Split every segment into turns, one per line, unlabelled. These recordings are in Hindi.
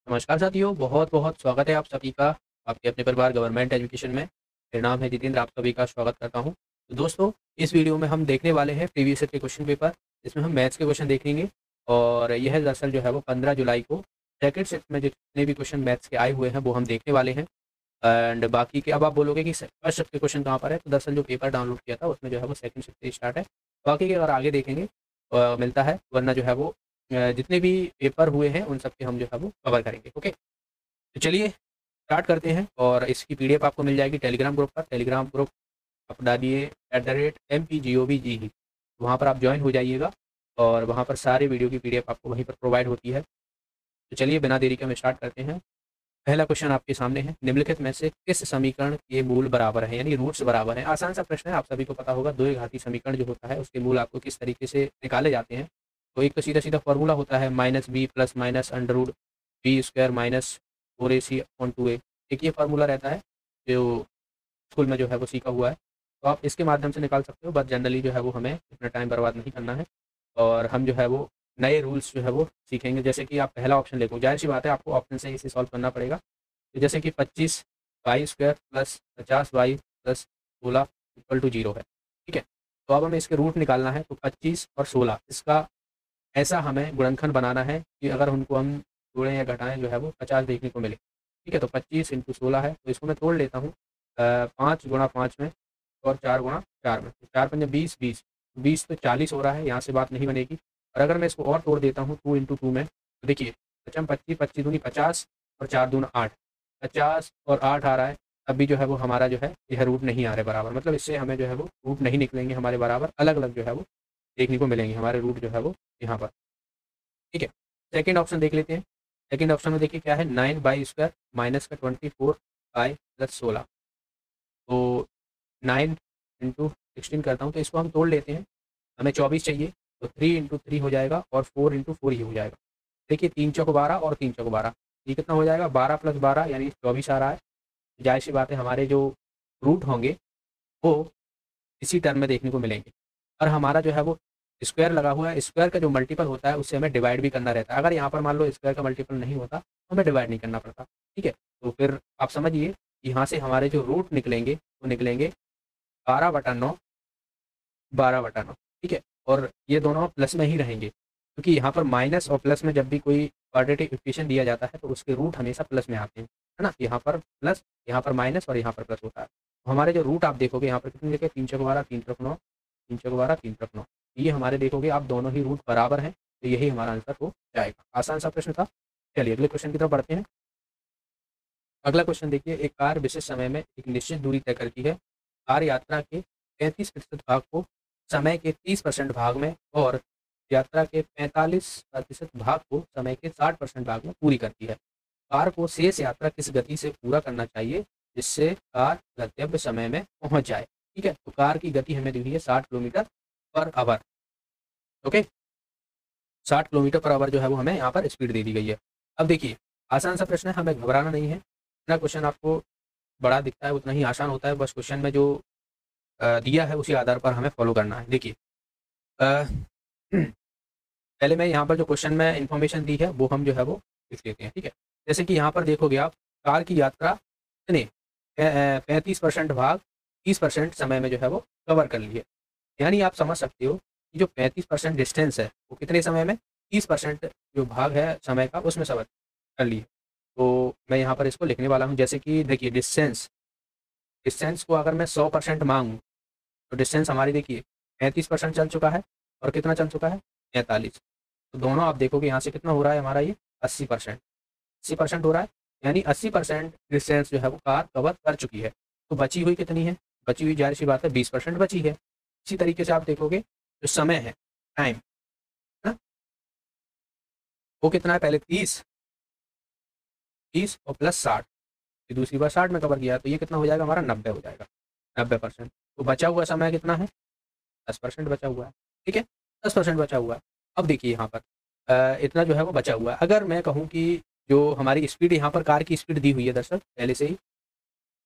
नमस्कार साथियों, बहुत बहुत स्वागत है आप सभी का आपके अपने परिवार गवर्नमेंट एजुकेशन में। मेरा नाम है जितेंद्र, आप सभी का स्वागत करता हूं। तो दोस्तों, इस वीडियो में हम देखने वाले हैं प्रीवियस ईयर के क्वेश्चन पेपर। इसमें हम मैथ्स के क्वेश्चन देखेंगे और यह दरअसल जो है वो 15 जुलाई को सेकंड शिफ्ट में जितने भी क्वेश्चन मैथ्स के आए हुए हैं वो हम देखने वाले हैं। एंड बाकी के अब आप बोलोगे कि फर्स्ट शिफ्ट के क्वेश्चन कहाँ पर है, तो दरअसल जो पेपर डाउनलोड किया था उसमें जो है वो सेकंड शिफ्ट से स्टार्ट है। बाकी के अगर आगे देखेंगे मिलता है, वरना जो है वो जितने भी पेपर हुए हैं उन सब के हम जो है वो कवर करेंगे। ओके, तो चलिए स्टार्ट करते हैं। और इसकी पीडीएफ आपको मिल जाएगी टेलीग्राम ग्रुप पर। टेलीग्राम ग्रुप आप डालिए @MPGOVGE, वहाँ पर आप ज्वाइन हो जाइएगा और वहाँ पर सारे वीडियो की पीडीएफ आपको वहीं पर प्रोवाइड होती है। तो चलिए बिना देरी के हम स्टार्ट करते हैं। पहला क्वेश्चन आपके सामने है, निम्नलिखित में से किस समीकरण के मूल बराबर है, यानी रूट्स बराबर हैं। आसान सा प्रश्न है, आप सभी को पता होगा। द्विघाती समीकरण जो होता है उसके मूल आपको किस तरीके से निकाले जाते हैं। तो एक तो सीधा सीधा फॉर्मूला होता है -b plus minus under root b square minus 4ac/2a। एक ये फार्मूला रहता है जो स्कूल में जो है वो सीखा हुआ है, तो आप इसके माध्यम से निकाल सकते हो। बट जनरली जो है वो हमें इतना टाइम बर्बाद नहीं करना है और हम जो है वो नए रूल्स जो है वो सीखेंगे। जैसे कि आप पहला ऑप्शन देखो, जाहिर सी बात है आपको ऑप्शन से इसे सॉल्व करना पड़ेगा। तो जैसे कि 25y² प्लस 50y प्लस 16 = 0 है, ठीक है। तो अब हमें इसके रूट निकालना है। तो 25 और 16 इसका ऐसा हमें गुणनखंड बनाना है कि अगर उनको हम जोड़ें या घटाएं जो है वो 50 देखने को मिले, ठीक है। तो 25 × 16 है, तो इसको मैं तोड़ लेता हूँ 5 × 5 में और 4 × 4 में। 4 पंजे 20, 20 20 तो 40 हो रहा है, यहाँ से बात नहीं बनेगी। और अगर मैं इसको और तोड़ देता हूँ 2 × 2 में, तो देखिए 25 25 25 दूनी 50 और 4 दूना 8, 50 और 8 आ रहा है। अभी जो है वो हमारा जो है यह रूट नहीं आ रहे बराबर, मतलब इससे हमें जो है वो रूट नहीं निकलेंगे हमारे बराबर, अलग अलग जो है वो देखने को मिलेंगे हमारे रूट जो है वो यहाँ पर, ठीक है। सेकंड ऑप्शन देख लेते हैं। सेकंड ऑप्शन में देखिए क्या है, 9y² माइनस का 24y प्लस 16। तो 9 × 16 करता हूँ, तो इसको हम तोड़ लेते हैं। हमें 24 चाहिए, तो 3 × 3 हो जाएगा और 4 × 4 ही हो जाएगा। देखिए 3 चौक 12 और 3 चौक 12, ये कितना हो जाएगा, 12 + 12 यानी 24 आ रहा है। जाहिर सी बात है हमारे जो रूट होंगे वो इसी टर्म में देखने को मिलेंगे। और हमारा जो है वो स्क्वायर लगा हुआ है, स्क्वायर का जो मल्टीपल होता है उससे हमें डिवाइड भी करना रहता है। अगर यहाँ पर मान लो स्क्वायर का मल्टीपल नहीं होता तो हमें डिवाइड नहीं करना पड़ता, ठीक है। तो फिर आप समझिए यहाँ से हमारे जो रूट निकलेंगे वो निकलेंगे 12/9, 12/9, ठीक है। और ये दोनों प्लस में ही रहेंगे, क्योंकि यहाँ पर माइनस और प्लस में जब भी कोई क्वाड्रेटिक इक्वेशन दिया जाता है तो उसके रूट हमेशा प्लस में आते हैं, है ना। यहाँ पर प्लस, यहाँ पर माइनस और यहाँ पर प्लस होता है। तो हमारे जो रूट आप देखोगे यहाँ पर कितने लिखे, 3 चौक 12, 3 चौक 9, 3 चौक 12, 3 चौक 9। ये हमारे देखोगे आप दोनों ही रूट बराबर हैं, तो यही हमारा आंसर हो जाएगा। आसान सा प्रश्न था। चलिए अगले क्वेश्चन की तरफ बढ़ते हैं। अगला क्वेश्चन देखिए, एक कार विशिष्ट समय में एक निश्चित दूरी तय करती है। कार यात्रा के 35% भाग को समय के 30% भाग में और यात्रा के 45% भाग को समय के 60% भाग में पूरी करती है। कार को शेष यात्रा किस गति से पूरा करना चाहिए जिससे कार गंतव्य समय में पहुंच जाए, ठीक है। तो कार की गति हमें दी हुई है 60 kilometre per hour. Okay, 60 kilometre per hour जो है वो हमें यहाँ पर स्पीड दे दी गई है। अब देखिए आसान सा प्रश्न है, हमें घबराना नहीं है। जितना क्वेश्चन आपको बड़ा दिखता है उतना ही आसान होता है। बस क्वेश्चन में जो दिया है उसी आधार पर हमें फॉलो करना है। देखिए अ, पहले मैं यहाँ पर जो क्वेश्चन में इंफॉर्मेशन दी है वो हम जो है वो लिख लेते हैं, ठीक है। जैसे कि यहाँ पर देखोगे आप, कार की यात्रा कितने 35% भाग 30% समय में जो है वो कवर कर ली है। यानी आप समझ सकते हो कि जो 35% डिस्टेंस है वो कितने समय में, 30% जो भाग है समय का उसमें कवर कर ली है। तो मैं यहाँ पर इसको लिखने वाला हूँ। जैसे कि देखिए डिस्टेंस, डिस्टेंस को अगर मैं 100% मांगूँ तो डिस्टेंस हमारी देखिए 35% चल चुका है और कितना चल चुका है 43। तो दोनों आप देखोगे यहाँ से कितना हो रहा है हमारा, ये 80%, 80% हो रहा है। यानी 80% डिस्टेंस जो है वो कार कवर कर चुकी है। तो बची हुई कितनी है, बची हुई जाहिर सी बात है 20% बची है। इसी तरीके से आप देखोगे जो समय है, टाइम है ना, वो कितना है, पहले 30, 30 और प्लस 60, फिर दूसरी बार 60 में कवर किया, तो ये कितना हो जाएगा हमारा 90 हो जाएगा, 90%। तो बचा हुआ समय कितना है, 10% बचा हुआ है, ठीक है, 10% बचा हुआ है। अब देखिए यहाँ पर इतना जो है वो बचा हुआ है। अगर मैं कहूँ कि जो हमारी स्पीड यहाँ पर कार की स्पीड दी हुई है, दरअसल पहले से ही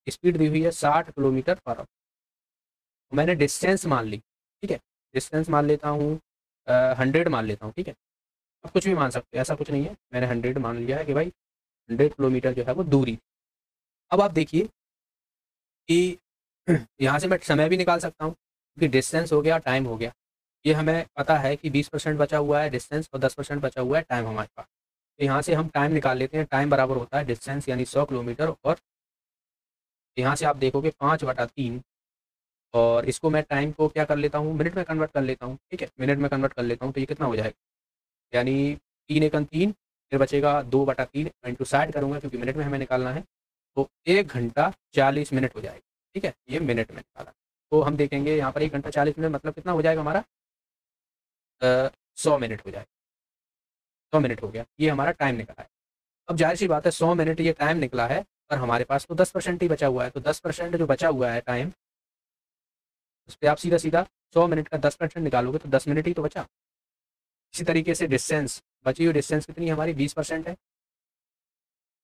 स्पीड दी हुई है 60 किलोमीटर पर आवर। मैंने डिस्टेंस मान ली, ठीक है, डिस्टेंस मान लेता हूँ 100 मान लेता हूँ, ठीक है। अब कुछ भी मान सकते हैं, ऐसा कुछ नहीं है। मैंने 100 मान लिया है कि भाई 100 किलोमीटर जो है वो दूरी थी। अब आप देखिए कि यहाँ से मैं समय भी निकाल सकता हूँ, क्योंकि डिस्टेंस हो गया, टाइम हो गया। ये हमें पता है कि 20% बचा हुआ है डिस्टेंस और 10% बचा हुआ है टाइम हमारे पास। तो यहाँ से हम टाइम निकाल लेते हैं। टाइम बराबर होता है डिस्टेंस यानी 100 किलोमीटर, और यहाँ से आप देखोगे 5/3, और इसको मैं टाइम को क्या कर लेता हूँ, मिनट में कन्वर्ट कर लेता हूँ। ठीक है, मिनट में कन्वर्ट कर लेता हूँ तो ये कितना हो जाएगा, यानी 3 एकम 3, फिर बचेगा 2/3 इंटू 60 करूँगा क्योंकि मिनट में हमें निकालना है, तो 1 घंटा 40 मिनट हो जाएगा। ठीक है, ये मिनट में निकाला। तो हम देखेंगे यहाँ पर 1 घंटा 40 मिनट मतलब कितना हो जाएगा हमारा, 100 मिनट हो जाएगा। 100 मिनट हो गया, ये हमारा टाइम निकला है। अब जाहिर सी बात है 100 मिनट ये टाइम निकला है, पर हमारे पास तो 10% ही बचा हुआ है। तो 10% जो बचा हुआ है टाइम, उस पर आप सीधा सीधा 100 मिनट का 10% निकालोगे तो 10 मिनट ही तो बचा। इसी तरीके से डिस्टेंस, बची हुई डिस्टेंस कितनी हमारी 20% है।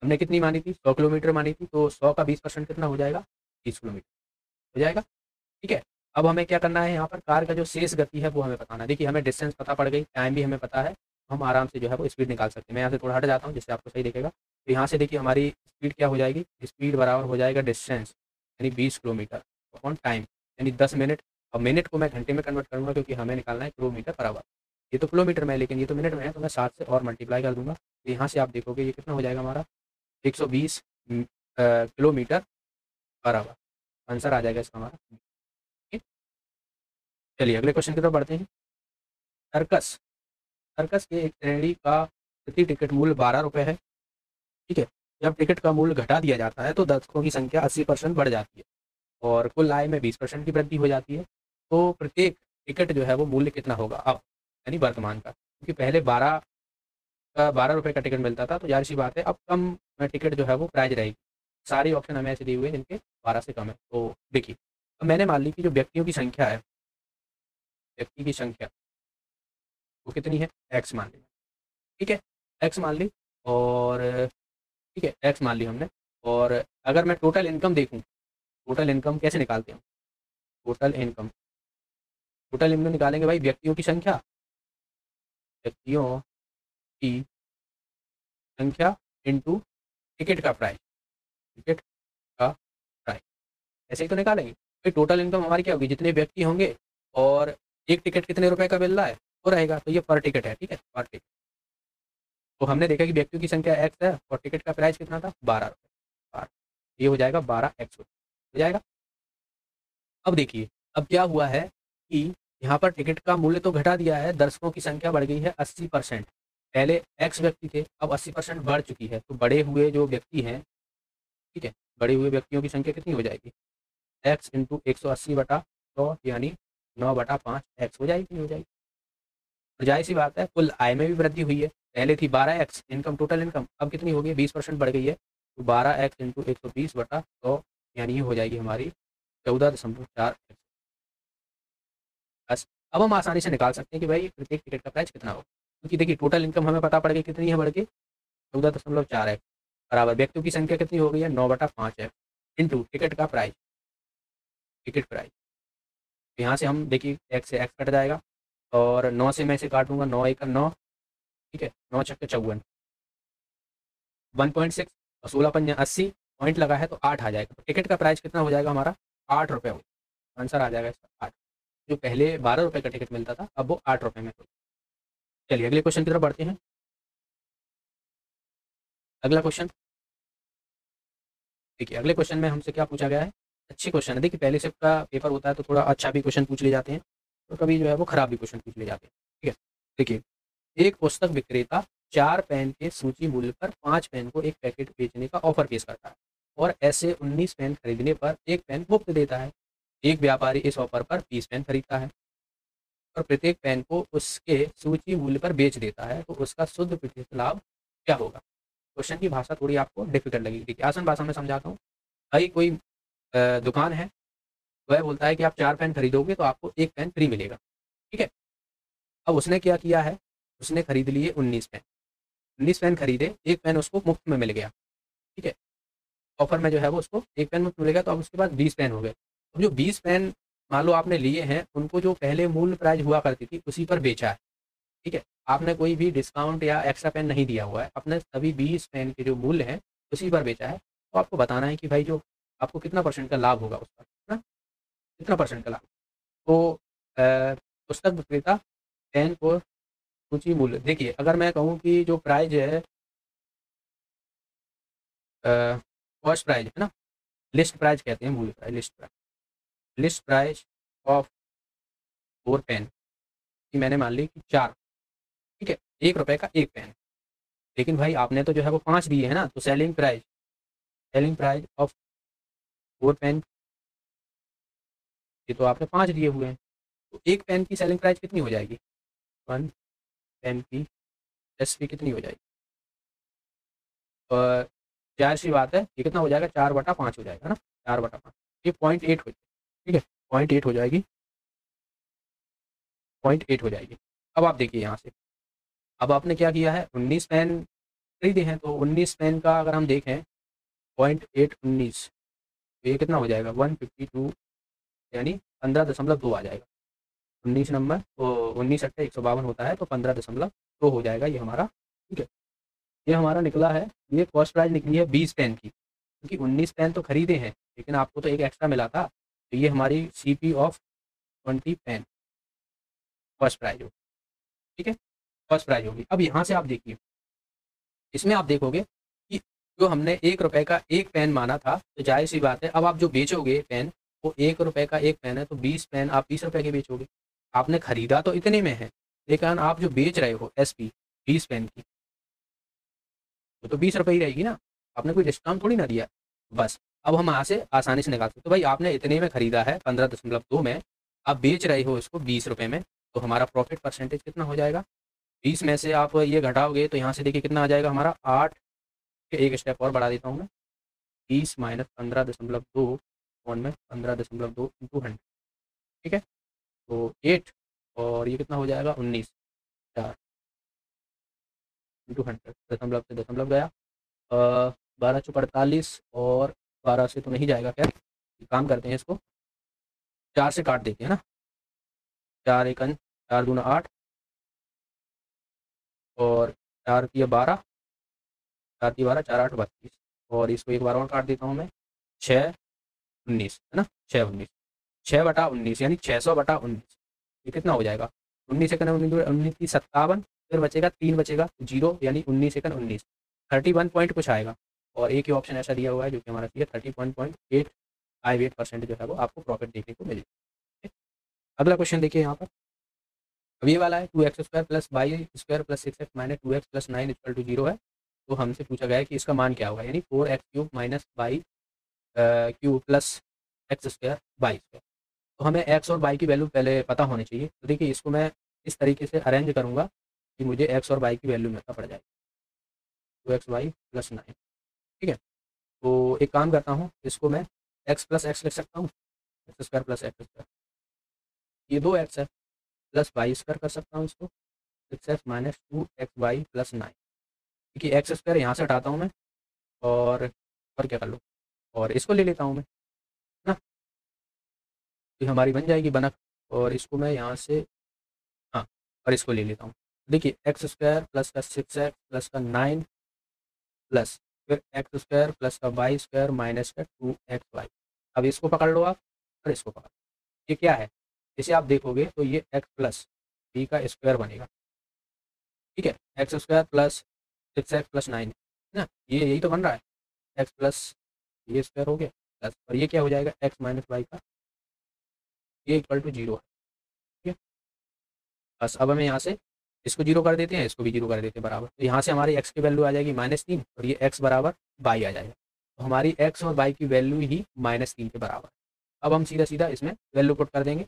हमने कितनी मानी थी, 100 किलोमीटर मानी थी, तो 100 का 20% कितना हो जाएगा, 30 किलोमीटर हो जाएगा। ठीक है, अब हमें क्या करना है, यहाँ पर कार का जो शेष गति है वो हमें बताना है। देखिए हमें डिस्टेंस पता पड़ गई, टाइम भी हमें पता है, तो हम आराम से जो है वो स्पीड निकाल सकते हैं। मैं यहाँ से थोड़ा हट जाता हूँ जिससे आपको सही दिखेगा। तो यहाँ से देखिए हमारी स्पीड क्या हो जाएगी, स्पीड बराबर हो जाएगा डिस्टेंस यानी 20 किलोमीटर अपॉन टाइम यानी 10 मिनट। अब मिनट को मैं घंटे में कन्वर्ट करूँगा क्योंकि हमें निकालना है किलोमीटर पर आवर। ये तो किलोमीटर में है लेकिन ये तो मिनट में है, तो मैं 7 से और मल्टीप्लाई कर दूंगा। तो यहाँ से आप देखोगे ये कितना हो जाएगा हमारा, 120 किलोमीटर पर आवर। आंसर आ जाएगा इसका हमारा। ठीक? चलिए अगले क्वेश्चन की तरफ बढ़ते हैं। सर्कस, सर्कस के एक श्रेणी का प्रति टिकट मूल्य 12 रुपये है। ठीक है, जब टिकट का मूल्य घटा दिया जाता है तो दर्शकों की संख्या 80% बढ़ जाती है और कुल आय में 20% की वृद्धि हो जाती है। तो प्रत्येक टिकट जो है वो मूल्य कितना होगा अब, यानी वर्तमान का, क्योंकि पहले 12 रुपये का टिकट मिलता था, तो जाहिर सी बात है अब कम टिकट जो है वो प्राइज रहेगी। सारे ऑप्शन हमें ऐसे दिए हुए हैं जिनके 12 से कम है। तो देखिए अब मैंने मान ली कि जो व्यक्तियों की संख्या है, व्यक्ति की संख्या वो कितनी है, एक्स मान ली। ठीक है, एक्स मान ली, और ठीक है एक्स मान ली हमने। और अगर मैं टोटल इनकम देखूं, टोटल इनकम कैसे निकालते हैं, टोटल इनकम, टोटल इनकम निकालेंगे भाई व्यक्तियों की संख्या, व्यक्तियों की संख्या इंटू टिकट का प्राइस, टिकट का प्राइस, ऐसे ही तो निकालेंगे। फिर टोटल इनकम हमारी क्या होगी, जितने व्यक्ति होंगे और एक टिकट कितने रुपए का मिल रहा है वो रहेगा, तो ये पर टिकट है। ठीक है, पर टिकट। तो हमने देखा कि व्यक्तियों की संख्या एक्स है और टिकट का प्राइस कितना था, 12 रुपये। 12, ये हो जाएगा 12x हो जाएगा। अब देखिए अब क्या हुआ है कि यहाँ पर टिकट का मूल्य तो घटा दिया है, दर्शकों की संख्या बढ़ गई है 80%। पहले एक्स व्यक्ति थे, अब 80% बढ़ चुकी है। तो बड़े हुए जो व्यक्ति हैं, ठीक है, बड़े हुए व्यक्तियों की संख्या कितनी हो जाएगी, एक्स इंटू 180/100 यानी 9/5 एक्स हो जाएगी। तो जाहिर सी बात है कुल आय में भी वृद्धि हुई है। पहले थी 12x इनकम, टोटल इनकम, अब कितनी हो गई, 20% बढ़ गई है। तो 12x इंटू 120/100 यानी ये हो जाएगी हमारी 14.4x। बस अब हम आसानी से निकाल सकते हैं कि भाई प्रत्येक टिकट का प्राइस कितना होगा, क्योंकि देखिए टोटल इनकम हमें पता पड़ गई कितनी है, बढ़ के 14.4x बराबर व्यक्तियों की संख्या कितनी हो गई है, 9/5x इंटू टिकट का प्राइस, टिकट प्राइस। तो यहाँ से हम देखिए एक्स से एक्स कट जाएगा और 9 से मैं इसे काटूंगा, 9 एकम 9, ठीक है, 9 छक्के 54, 1.6 और 16×5 = 80, पॉइंट लगा है तो 8 आ जाएगा। तो टिकट का प्राइस कितना हो जाएगा हमारा, 8 रुपये हो, आंसर आ जाएगा इसका 8। जो पहले 12 रुपये का टिकट मिलता था अब वो 8 रुपये में हो। चलिए अगले क्वेश्चन की तरफ बढ़ते हैं। अगला क्वेश्चन देखिए, अगले क्वेश्चन में हमसे क्या पूछा गया है, अच्छी क्वेश्चन है। देखिए पहले शिफ्ट का पेपर होता है तो थोड़ा अच्छा भी क्वेश्चन पूछ ले जाते हैं, तो कभी जो है वो खराब भी क्वेश्चन पूछ ले जाते हैं। ठीक है, देखिए एक पुस्तक विक्रेता 4 पेन के सूची मूल्य पर 5 पेन को एक पैकेट बेचने का ऑफर पेश करता है और ऐसे 19 पेन खरीदने पर एक पेन मुफ्त देता है। एक व्यापारी इस ऑफर पर 20 पेन खरीदता है और प्रत्येक पेन को उसके सूची मूल्य पर बेच देता है, तो उसका शुद्ध प्रतिशत लाभ क्या होगा। क्वेश्चन की भाषा थोड़ी आपको डिफिकल्ट लगेगी, देखिए आसान भाषा में समझाता हूँ। भाई कोई दुकान है, वह बोलता है कि आप 4 पेन खरीदोगे तो आपको एक पेन फ्री मिलेगा। ठीक है, अब उसने क्या किया है, उसने खरीद लिए 19 पेन, 19 पेन खरीदे, एक पेन उसको मुफ्त में मिल गया। ठीक है, ऑफर में जो है वो उसको एक पेन मुफ्त मिलेगा, तो अब उसके पास 20 पेन हो गए। अब जो 20 पेन मान लो आपने लिए हैं, उनको जो पहले मूल्य प्राइस हुआ करती थी उसी पर बेचा है। ठीक है, आपने कोई भी डिस्काउंट या एक्स्ट्रा पेन नहीं दिया हुआ है, अपने सभी 20 पेन के जो मूल्य हैं उसी पर बेचा है, तो आपको बताना है कि भाई जो आपको कितना परसेंट का लाभ होगा उस पर, है ना? कितना परसेंट का लाभ। तो पुस्तक विक्रेता पेन को सूची मूल्य देखिए, अगर मैं कहूँ कि जो प्राइस है कॉस्ट प्राइस है ना, लिस्ट प्राइस कहते हैं, मूल्य price, list price of 4 pen की मैंने मान ली कि 4, ठीक है, 1 रुपए का 1 पेन। लेकिन भाई आपने तो जो है वो 5 दिए हैं ना, तो सेलिंग प्राइस ऑफ 4 पेन, ये तो आपने 5 दिए हुए हैं, तो 1 पेन की सेलिंग प्राइस कितनी हो जाएगी? 1 पेन की एसपी कितनी हो जाएगी? और जाहिर सी बात है ये कितना हो जाएगा, 4/5 हो जाएगा ना, 4/5, ये 0.8 हो जाएगी, ठीक है, 0.8 हो जाएगी, 0.8 हो जाएगी। अब आप देखिए यहाँ से, अब आपने क्या किया है, 19 पेन खरीदे हैं, तो 19 पेन का अगर हम देखें 0.8 19, तो ये कितना हो जाएगा 152, यानी 15.2 आ जाएगा। 19 नंबर तो 19 अट्ठे 152 होता है, तो 15.2 हो जाएगा ये हमारा, ठीक है। ये हमारा निकला है, ये कॉस्ट प्राइस निकली है 20 पेन की, क्योंकि 19 पेन तो खरीदे हैं लेकिन आपको तो एक एक्स्ट्रा मिला था, तो ये हमारी CP of 20 pen cost price होगी, ठीक है, कॉस्ट प्राइस होगी। अब यहाँ से आप देखिए, इसमें आप देखोगे कि जो हमने 1 रुपए का 1 पेन माना था, तो जाहिर सी बात है अब आप जो बेचोगे पेन, वो 1 रुपए का 1 पेन है, तो 20 पेन आप 20 रुपए के बेचोगे। आपने खरीदा तो इतने में है, लेकिन आप जो बेच रहे हो एसपी 20 पेन की, वो तो 20 रुपए ही रहेगी ना, आपने कोई डिस्काउंट थोड़ी ना दिया। बस अब हम यहाँ से आसानी से निकाल सकते, तो भाई आपने इतने में खरीदा है 15.2 में, आप बेच रहे हो इसको 20 रुपए में, तो हमारा प्रॉफिट परसेंटेज कितना हो जाएगा? 20 में से आप ये घटाओगे तो यहाँ से देखिए कितना आ जाएगा हमारा 8 के, एक स्टेप और बढ़ा देता हूँ मैं, 30 माइनस 15.2 और में 15.2 इंटू 100, ठीक है, तो 8 और ये कितना हो जाएगा 19, 4 इंटू 100, दशमलव से दशमलव गया, 12 और 12 से तो नहीं जाएगा, खैर काम करते हैं इसको, 4 से काट देते हैं ना, 4 एकन 4 दूना 8 और 4 तिया 12, 4 तिया 12, 4 8 32, और इसको एक बार और काट देता हूँ मैं, 6 19 है ना, 6 19, 6/19 यानी 600/19, ये कितना हो जाएगा 19 एकन 19 की 57, फिर बचेगा 3 बचेगा जीरो, यानी 19 एकन 19, 31 पॉइंट कुछ आएगा, और एक ही ऑप्शन ऐसा दिया हुआ है जो कि हमारा चाहिए 30.858% जो है वो आपको प्रॉफिट देखने को मिलेगा। अगला क्वेश्चन देखिए यहाँ पर, अब ये वाला है 2x² plus y² plus 6x minus 2x plus 9 equal to 0 है, तो हमसे पूछा गया है कि इसका मान क्या होगा, यानी 4x³ minus y cube plus x² y²। तो हमें x और y की वैल्यू पहले पता होनी चाहिए, तो देखिए इसको मैं इस तरीके से अरेंज करूँगा कि मुझे x और y की वैल्यू में पड़ जाएगी, 2xy प्लस 9, ठीक है। तो एक काम करता हूँ, इसको मैं x प्लस एक्स लिख सकता हूँ, x² प्लस x², ये 2x है, प्लस y² कर सकता हूँ इसको, 6x माइनस 2xy प्लस 9, देखिए x² यहाँ से हटाता हूँ मैं, और क्या कर लूँ, और इसको ले लेता हूँ मैं, है ना, तो हमारी बन जाएगी बनक, और इसको मैं यहाँ से, हाँ, और इसको ले लेता हूँ, देखिए x² प्लस का 6x प्लस का 9 प्लस फिर x² प्लस का y² माइनस का 2xy, अब इसको पकड़ लो आप और इसको पकड़ लो, ये क्या है, इसे आप देखोगे तो ये x प्लस b का स्क्वायर बनेगा, ठीक है, x² प्लस 6x प्लस 9 है ना, ये यही तो बन रहा है, x प्लस ये स्क्वायर हो गया प्लस, और ये क्या हो जाएगा x माइनस वाई का, ये इक्वल टू 0 है, ठीक है। बस अब हमें यहाँ से इसको 0 कर देते हैं, इसको भी 0 कर देते हैं बराबर, तो यहाँ से हमारी x की वैल्यू आ जाएगी -3 और ये x बराबर y आ जाएगा, तो हमारी x और y की वैल्यू ही -3 के बराबर है। अब हम सीधा सीधा इसमें वैल्यू पुट कर देंगे,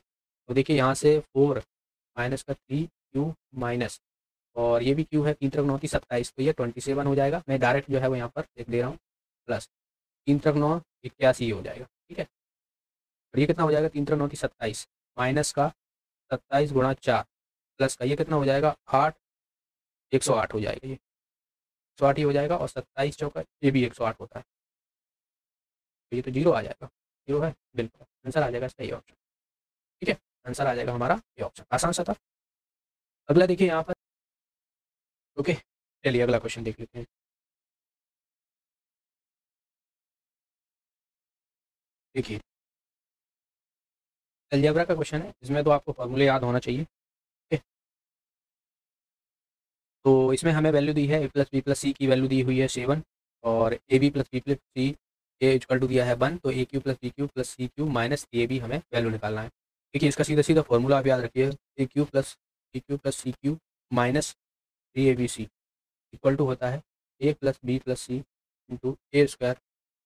तो देखिए यहाँ से 4 माइनस का 3 क्यू माइनस, और ये भी क्यू है, 3 3 9 27, तो ये 27 हो जाएगा, मैं डायरेक्ट जो है वो यहाँ पर लिख दे रहा हूँ, प्लस 3 3 9 81 हो जाएगा, ठीक है, और ये कितना हो जाएगा 3 3 9 27 माइनस का 27 गुणा 4 प्लस का ये कितना हो जाएगा 8, 108 हो जाएगा, ये 108 ही हो जाएगा, और 27 चौका ये भी 108 होता है, तो ये तो 0 आ जाएगा, 0 है बिल्कुल, आंसर आ जाएगा इसका ये ऑप्शन, ठीक है, आंसर आ जाएगा हमारा ये ऑप्शन, आसान सा था। अगला देखिए यहाँ पर ओके, चलिए अगला क्वेश्चन देख लेते हैं। देखिए, अलजेब्रा का क्वेश्चन है, इसमें तो आपको फॉर्मूले याद होना चाहिए। ओके, तो इसमें हमें वैल्यू दी है A plus B plus C की वैल्यू दी हुई है 7 और A B plus B plus C A equal to दिया है 1, तो A cube plus B cube plus C cube minus A B हमें वैल्यू निकालना है। देखिए, इसका सीधा सीधा फॉर्मूला आप याद रखिए, A cube plus B cube plus C cube minus 3 ABC equal to होता है A plus B plus C into A square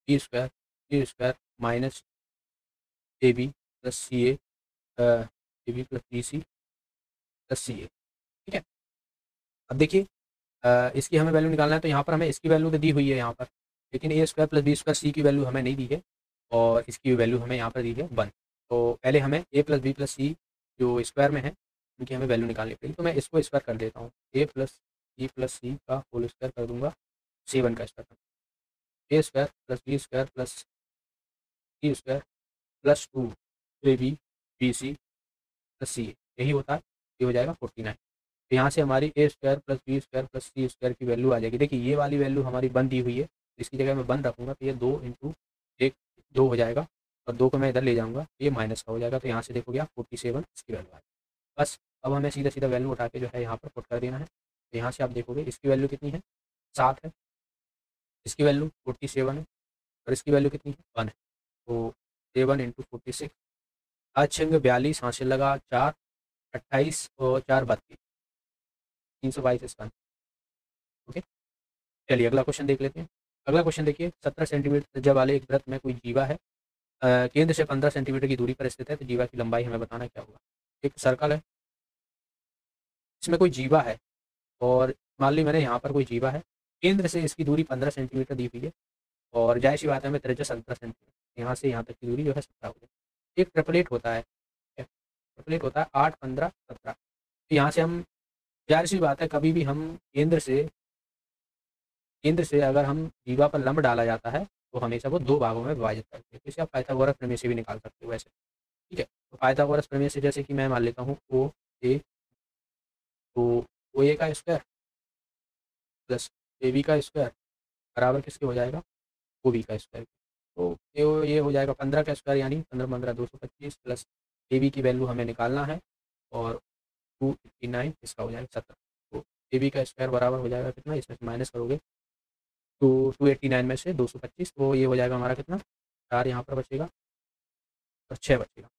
B square C square minus A B plus C A B plus B C plus C A. ठीक है, अब देखिए, इसकी हमें वैल्यू निकालना है, तो यहाँ पर हमें इसकी वैल्यू तो दी हुई है यहाँ पर, लेकिन ए स्क्वायर प्लस बी स्क्वायर सी की वैल्यू हमें नहीं दी है और इसकी वैल्यू हमें यहाँ पर दी है 1। तो पहले हमें ए प्लस बी प्लस सी जो स्क्वायर में है उनकी हमें वैल्यू निकालनी पड़ेगी, तो मैं इसको स्क्वायर कर देता हूँ, A plus B plus C का होल स्क्वायर कर दूंगा, 7 का स्क्वायर कर, A square plus B square plus C square plus 2 AB B C plus C A, यही होता है, ये हो जाएगा 49। तो यहाँ से हमारी A square plus B square plus C square की वैल्यू आ जाएगी। देखिए, ये वाली वैल्यू हमारी 1 दी हुई है, इसकी जगह मैं 1 रखूँगा तो ये 2 इंटू 1 2 हो जाएगा और 2 को मैं इधर ले जाऊँगा, ये माइनस का हो जाएगा, तो यहाँ से देखोगे आप 47 इसकी वैल्यू आएगी। बस अब हमें सीधा सीधा वैल्यू उठा के जो है यहाँ पर पुट कर देना है, तो यहाँ से आप देखोगे इसकी वैल्यू कितनी है, 7 है, इसकी वैल्यू 47 है और इसकी वैल्यू कितनी है, 1 है। तो 7 इंटू 46, अच्छे 42, हासिल लगा 4, 28 और 4 32, 322 इसका। ओके, चलिए अगला क्वेश्चन देख लेते हैं। अगला क्वेश्चन देखिए, 17 सेंटीमीटर त्रिज्या वाले एक वृत्त में कोई जीवा है, केंद्र से 15 सेंटीमीटर की दूरी पर स्थित है, तो जीवा की लंबाई हमें बताना क्या होगा। एक सर्कल है, इसमें कोई जीवा है और मान ली मैंने यहाँ पर कोई जीवा है, केंद्र से इसकी दूरी 15 सेंटीमीटर दी हुई है और जाहिर सी बात है हमें त्रिज्या 17 सेंटीमीटर, यहाँ से यहाँ तक की दूरी जो है 17 हो गई। एक ट्रिपलेट होता है, ट्रिपलेट होता है 8 15 17, तो यहाँ से हम, जाहिर सी बात है कभी भी हम केंद्र से अगर हम जीवा पर लंब डाला जाता है तो हमेशा वो 2 भागों में विभाजित करते हैं, इसे आप पाइथागोरस प्रमेय से भी निकाल सकते हो वैसे। ठीक है, तो पाइथागोरस प्रमेय से जैसे कि मैं मान लेता हूँ ओ ए, तो ओ ए का स्क्वायर प्लस ए बी का स्क्वायर बराबर किसके हो जाएगा, ओ बी का स्क्वायर। तो ये हो जाएगा 15 का स्क्वायर, यानी 15 15 225 प्लस ए बी की वैल्यू हमें निकालना है और 289 इसका हो जाएगा 17। तो ए बी का स्क्वायर बराबर हो जाएगा कितना, इसमें से माइनस करोगे तो 289 में से 225, तो ये हो जाएगा हमारा कितना, 4 यहाँ पर बचेगा और 6 बचेगा।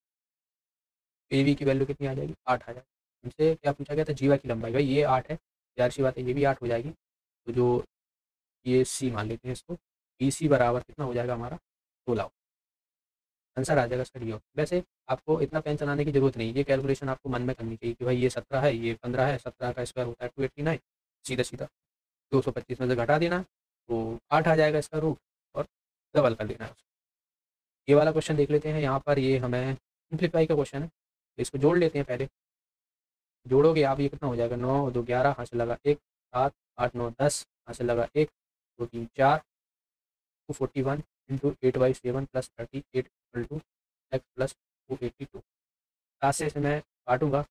ए बी की वैल्यू कितनी आ जाएगी, 8 आ जाएगी। हमसे क्या पूछा गया था, जीवा की लंबाई, भाई ये 8 है, जाहिर सी बात है ये भी 8 हो जाएगी, तो जो ये सी मान लेते हैं इसको, बी सी बराबर कितना हो जाएगा हमारा, 16। आंसर आ जाएगा इसका डी ऑप्शन। वैसे आपको इतना पेन चलाने की जरूरत नहीं, ये कैलकुलेशन आपको मन में करनी चाहिए कि भाई ये 17 है, ये 15 है, 17 का स्क्वायर होता है 289, सीधा सीधा 225 में से घटा देना है, तो 8 आ जाएगा इसका रूट और डबल कर देना है उसको। ये वाला क्वेश्चन देख लेते हैं, यहाँ पर ये हमें सिंप्लीफाई का क्वेश्चन है, तो इसको जोड़ लेते हैं पहले। जोड़ोगे आप, ये कितना हो जाएगा, 9 2 11, यहाँ से लगा 1 7 8 9 10, यहाँ से लगा 1 2 3 4, 241 into 8/7 plus 38 equal to x plus 282। 7 से इसे मैं काटूंगा,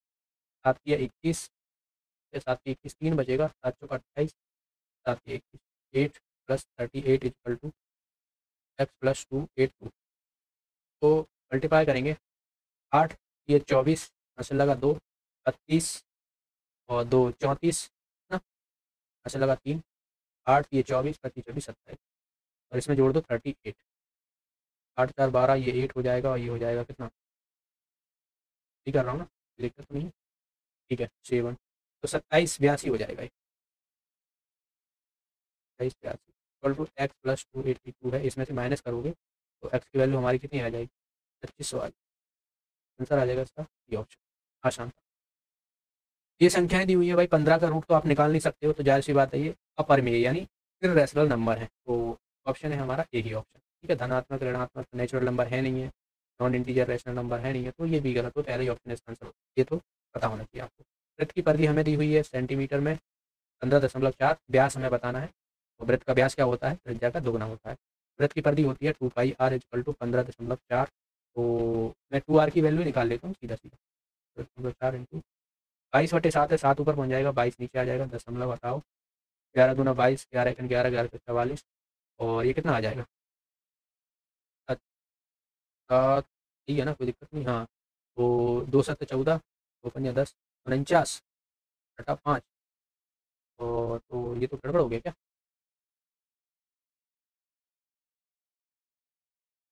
7 किया 21, 7 की 21 3 बचेगा, 7 चौका 28, 7 की 21 8 plus 38 equal to x plus 282। तो मल्टीप्लाई करेंगे, 8 ये 24, यहाँ से लगा 2 32 और 2 34 ना, यहाँ से लगा 3, 8 ये 24 25 24 27 और इसमें जोड़ दो 38, 8 4 12, ये 8 हो जाएगा और ये हो जाएगा कितना, ठीक कर रहा हूँ ना, दिक्कत तो नहीं है, ठीक है 7, तो 27 82 हो जाएगा, 27 82 इक्वल टू एक्स प्लस 282 है, इसमें से माइनस करोगे तो एक्स की वैल्यू हमारी कितनी आ जाएगी, 2500 आ जाएगी। आंसर आ जाएगा इसका ये ऑप्शन, आसान। ये संख्याएं दी हुई है भाई, 15 का रूट तो आप निकाल नहीं सकते हो, तो जाहिर सी बात है ये अपरिमेय यानी इर्रेशनल नंबर है, तो ऑप्शन है हमारा यही ऑप्शन। ठीक है, धनात्मक ऋणात्मक नेचुरल नंबर है नहीं है, नॉन इंटीजर रैशनल नंबर है नहीं है, तो ये भी गलत हो, पहले ही ऑप्शन इसका आंसर, ये तो पता होना चाहिए आपको। वृत्त की परिधि हमें दी हुई है सेंटीमीटर में 15.4, व्यास हमें बताना है, तो वृत्त का व्यास क्या होता है, त्रिज्या का दोगुना होता है। वृत्त की परिधि होती है 2πr इक्वल टू 15.4, तो मैं 2r की वैल्यू निकाल लेता हूँ सीधा सीधा, 4 इंटू 22/7 है, 7 ऊपर पहुँच जाएगा, 22 नीचे आ जाएगा, दशमलव हटाओ, 11 दूना 22, 11 एकन 11, 11 के 44, और ये कितना आ जाएगा? अच्छा, ठीक है ना, कोई दिक्कत नहीं। हाँ, तो 2 7 14, 2 5 10, 49 घटा 5, और तो ये तो गड़बड़ हो गया क्या?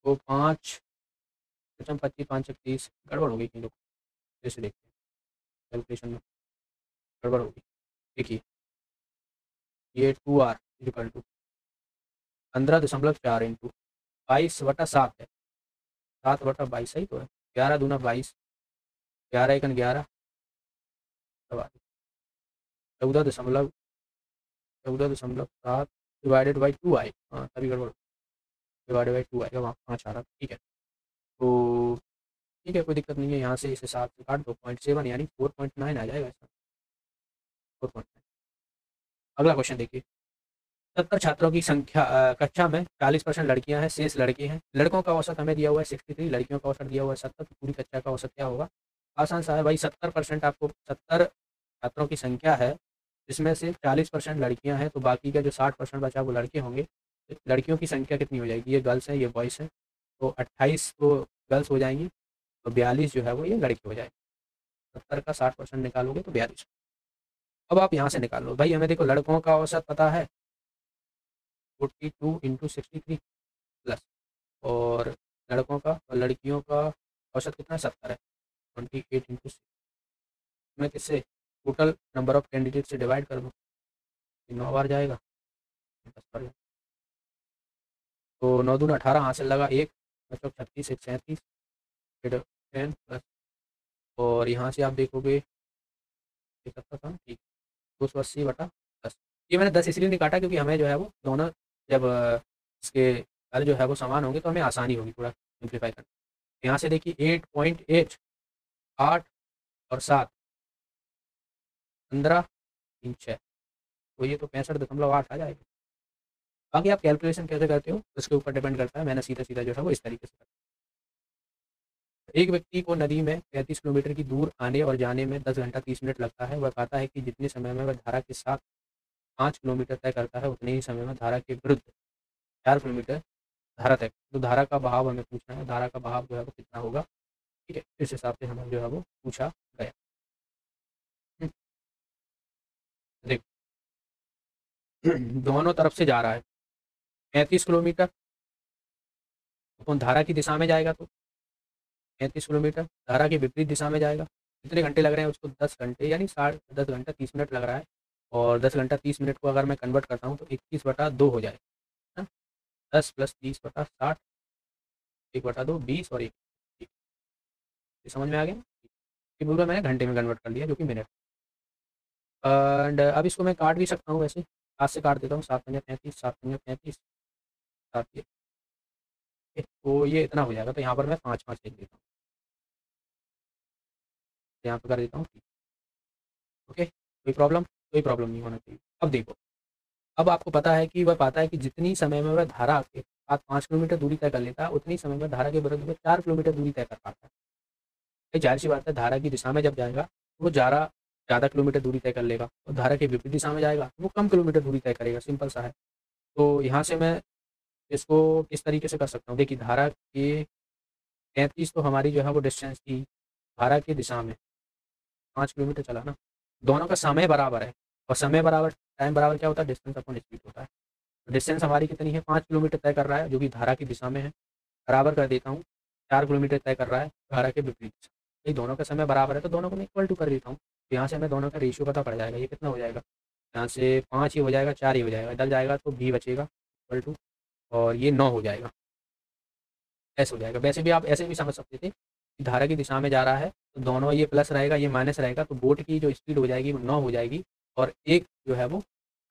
तो 5 पचम 25 5 31, गड़बड़ हो गई कहीं तो, जैसे देखते हैं कैलकुलेशन में गड़बड़ होगी। देखिए, ये 2r इक्वल टू 15.4 इंटू 22/7 है, 7/22 सही तो है, 11 दूना 22, 11 एकन 11, 14.7 डिवाइडेड बाई 2 आई, हाँ तभी गड़बड़, डिवाइडेड बाई 2 आएगा, वहाँ 5 आ रहा, ठीक है। तो ठीक है, कोई दिक्कत नहीं है, यहाँ से इस हिसाब से काट दो, 0.7 यानी 4.9 आ जाएगा इसका, 4.9। अगला क्वेश्चन देखिए, 70 छात्रों की संख्या, कक्षा में 40% लड़कियां हैं, शेष लड़के हैं। लड़कों का औसत हमें दिया हुआ है 63, लड़कियों का औसत दिया हुआ है 70, तो पूरी कक्षा का औसत क्या होगा? आसान सा है भाई, 70%, आपको 70 छात्रों की संख्या है, जिसमें से 40% लड़कियां हैं, तो बाकी का जो 60% बचा वो लड़के होंगे। तो लड़कियों की संख्या कितनी हो जाएगी? ये गर्ल्स हैं, ये बॉयज़ हैं, तो 28 तो गर्ल्स हो जाएंगी, तो 42 जो है वो ये लड़के हो जाएंगे। 70 का 60% निकालोगे तो 42। अब आप यहाँ से निकाल लो भाई, हमें देखो लड़कों का औसत पता है 42 इंटू 63 प्लस, और लड़कों का और लड़कियों का औसत कितना है? 70 है, 28 इंटू 6, मैं किससे टोटल नंबर ऑफ कैंडिडेट से डिवाइड कर दूँ, 9 बार जाएगा, 10 बार जाएगा। तो 9 दूना 18, हासिल लगा एक, मतलब 36, एक 37, फिर 10 प्लस, और यहाँ से आप देखोगे ये कितना था, ठीक, 280/10। ये मैंने 10 इसलिए नहीं काटा क्योंकि हमें जो है वो दोनों, जब इसके हल जो है वो समान होंगे तो हमें आसानी होगी थोड़ा सिंप्लीफाई करना। यहाँ से देखिए 8.8, 8 और 7, 15, 3 6, तो ये तो 65.8 आ जाएगा। बाकी आप कैलकुलेशन कैसे करते हो उसके ऊपर डिपेंड करता है, मैंने सीधा सीधा जो है वो इस तरीके से करता है। एक व्यक्ति को नदी में 35 किलोमीटर की दूर आने और जाने में 10 घंटा 30 मिनट लगता है। वह कहता है कि जितने समय में वह धारा के साथ 5 किलोमीटर तय करता है, उतने ही समय में धारा के विरुद्ध 4 किलोमीटर धारा तय। तो धारा का बहाव हमें पूछना है, धारा का बहाव जो है वो कितना होगा, ठीक है, इस हिसाब से हमें जो है वो पूछा गया। देखो, दोनों तरफ से जा रहा है 35 किलोमीटर, तो धारा की दिशा में जाएगा तो 35 किलोमीटर, धारा की विपरीत दिशा में जाएगा, कितने घंटे लग रहे हैं उसको? 10 घंटे, यानी 10 घंटा 30 मिनट लग रहा है। और 10 घंटा 30 मिनट को अगर मैं कन्वर्ट करता हूँ तो 21/2 हो जाएगा ना, 10 प्लस 30/60, 1/2, 20 और 1, ठीक, ये समझ में आ गया। ये पूरा मैंने घंटे में कन्वर्ट कर लिया जो कि मिनट। एंड अब इसको मैं काट भी सकता हूँ, वैसे हाथ से काट देता हूँ, 7×35, 7×35, 7 ये, तो ये इतना हो जाएगा, तो यहाँ पर मैं 5 5 लिख देता हूँ, यहाँ पर कर देता हूँ, ओके, कोई प्रॉब्लम नहीं होना चाहिए। अब देखो, अब आपको पता है कि वह पाता है कि जितनी समय में वह धारा के साथ 5 किलोमीटर दूरी तय कर लेता है, उतनी समय में धारा के विरुद्ध में 4 किलोमीटर दूरी तय कर पाता है। ये जाहिर सी बात है, धारा की दिशा में जब जाएगा तो वो ज़्यादा किलोमीटर दूरी तय कर लेगा, और धारा के विपरीत दिशा में जाएगा तो वो कम किलोमीटर दूरी तय करेगा, सिंपल सा है। तो यहाँ से मैं इसको इस तरीके से कर सकता हूँ, देखिए धारा के 33 तो हमारी जो है वो डिस्टेंस थी, धारा की दिशा में 5 किलोमीटर चला ना, दोनों का समय बराबर है, और समय बराबर टाइम बराबर क्या होता है? डिस्टेंस अपॉन स्पीड होता है। डिस्टेंस हमारी कितनी है? 5 किलोमीटर तय कर रहा है जो कि धारा की दिशा में है, बराबर कर देता हूँ 4 किलोमीटर तय कर रहा है धारा के विपरीत दिशा। ये दोनों का समय बराबर है तो दोनों को मैं इक्वल टू कर देता हूँ, तो यहाँ से हमें दोनों का रेशियो पता पड़ जाएगा, ये कितना हो जाएगा, यहाँ से 5 ही हो जाएगा, 4 ही हो जाएगा, डल जाएगा तो भी बचेगा इक्वल टू, और ये 9 हो जाएगा, ऐसे हो जाएगा। वैसे भी आप ऐसे भी समझ सकते थे कि धारा की दिशा में जा रहा है तो दोनों, ये प्लस रहेगा ये माइनस रहेगा, तो बोट की जो स्पीड हो जाएगी वो 9 हो जाएगी, और एक जो है वो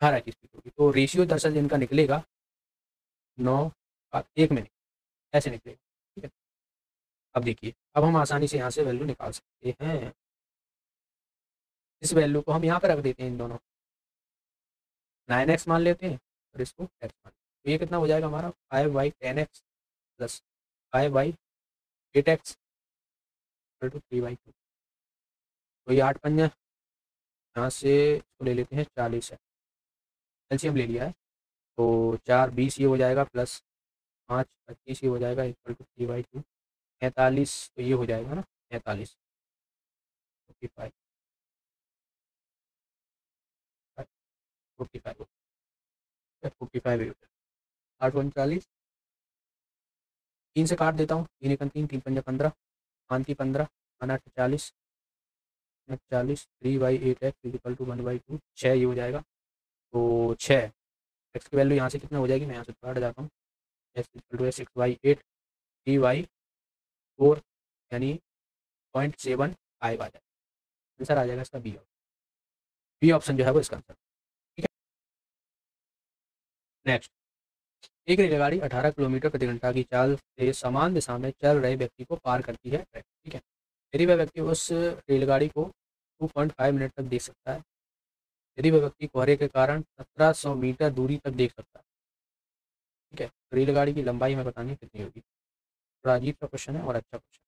धारा की स्पीड होगी, तो रेशियो दरअसल जिनका निकलेगा 9:1 में ऐसे निकलेगा, ठीक है। अब देखिए, अब हम आसानी से यहाँ से वैल्यू निकाल सकते हैं, इस वैल्यू को हम यहाँ पे रख देते हैं, इन दोनों 9x मान लेते हैं और इसको x मान लेते हैं, तो ये कितना हो जाएगा हमारा 5/10x plus 5/8x equal to 3/2, तो ये 8×5 यहाँ से इसको ले लेते हैं 40 है, एलसीएम ले लिया है। तो 4 20 ये हो जाएगा, प्लस 5 25 ये हो जाएगा, इक्वल टू 3/2 43। तो ये हो जाएगा ना 43, 45 45 45 8 39। 3 से काट देता हूँ, 3 1 3 3 5 15, 5 3 15, 8 40, 40 3/8 इक्वल टू 1/2 6 ये हो जाएगा। तो 6 एक्स की वैल्यू यहाँ से कितना हो जाएगी, मैं यहाँ से थोड़ा हट जाता हूँ। एक्स इक्वल टू 6/8 3/4 यानी 0.75 आ जाएगा। आंसर आ जाएगा इसका बी। बी ऑप्शन जो है वो इसका आंसर। ठीक है, नेक्स्ट। एक रेलगाड़ी 18 किलोमीटर प्रति घंटा की चाल से समान दिशा में चल रहे व्यक्ति को पार करती है। ठीक है, यदि वह व्यक्ति उस रेलगाड़ी को 2.5 मिनट तक देख सकता है, यदि वह व्यक्ति कोहरे के कारण 1700 मीटर दूरी तक देख सकता है। ठीक है, तो रेलगाड़ी की लंबाई हमें बतानी कितनी होगी। थोड़ा अजीब सा क्वेश्चन है और अच्छा क्वेश्चन।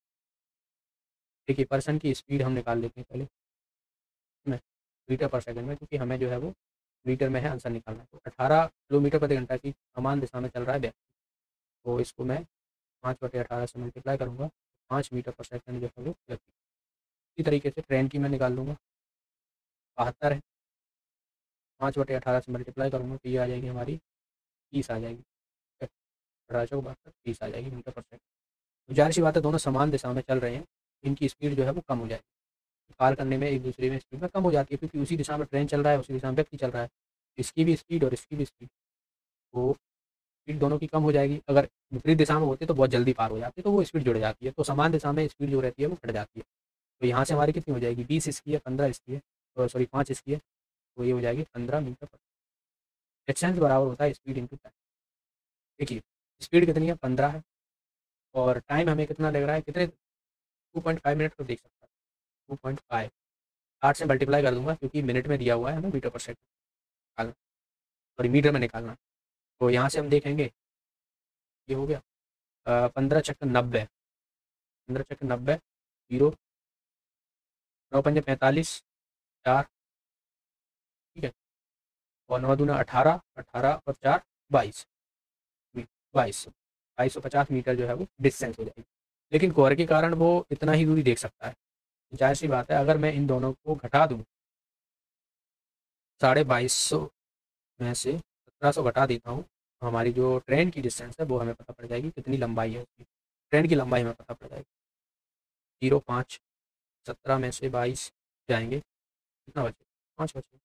देखिए, पर्सन की स्पीड हम निकाल लेते हैं पहले में मीटर पर सेकंड में, क्योंकि हमें जो है वो मीटर में है आंसर निकालना है। तो 18 किलोमीटर प्रति घंटा की समान दिशा में चल रहा है व्यक्ति, तो इसको मैं 5/18 से मल्टीप्लाई करूँगा, 5 मीटर पर सेकंड जो है वो व्यक्ति। इसी तरीके से ट्रेन की मैं निकाल लूँगा, 72 है, 5/18 से मल्टीप्लाई करूँगा तो ये आ जाएगी हमारी 30 आ जाएगी। 18 30 आ जाएगी मीटर पर सेकंड। तो जाहिर सी बात है, दोनों समान दिशा में चल रहे हैं, इनकी स्पीड जो है वो कम हो जाएगी। पार करने में एक दूसरे में स्पीड में कम हो जाती है, क्योंकि उसी दिशा में ट्रेन चल रहा है, उसी दिशा में व्यक्ति चल रहा है। इसकी भी स्पीड और इसकी भी स्पीड, तो स्पीड दोनों की कम हो जाएगी। अगर विपरीत दिशा में होती तो बहुत जल्दी पार हो जाती, तो वो स्पीड जुड़ जाती है। तो समान दिशा में स्पीड जो रहती है वो घट जाती है। तो यहाँ से हमारी कितनी हो जाएगी, 20 इसकी है, 15 इसकी है, तो सॉरी 5 इसकी है, तो ये हो जाएगी 15 मीटर पर। डिस्टेंस बराबर होता है स्पीड इंटू टाइम। देखिए, स्पीड कितनी है, 15 है, और टाइम हमें कितना लग रहा है, कितने 2.5 मिनट तो देख सकता है। 2.5 8 से मल्टीप्लाई कर दूंगा, क्योंकि मिनट में दिया हुआ है हमें मीटर पर सेकंड निकालना, सॉरी मीटर में निकालना। तो यहाँ से हम देखेंगे, ये हो गया 15 × 90, 15 × 90, 0 9 × 5 = 45, 4। ठीक है, और 9 × 2 = 18, 18 और 4 22, 2250 मीटर जो है वो डिस्टेंस हो जाएगी। लेकिन कोहरे के कारण वो इतना ही दूरी देख सकता है। जाहिर सी बात है, अगर मैं इन दोनों को घटा दूँ, 2250 में से 1700 घटा देता हूँ, तो हमारी जो ट्रेन की डिस्टेंस है वो हमें पता पड़ जाएगी, कितनी लंबाई है उसकी। ट्रेन की लंबाई हमें पता पड़ जाएगी। 0 5 17 में से 22 जाएंगे, कितना बचे, 5 बचे।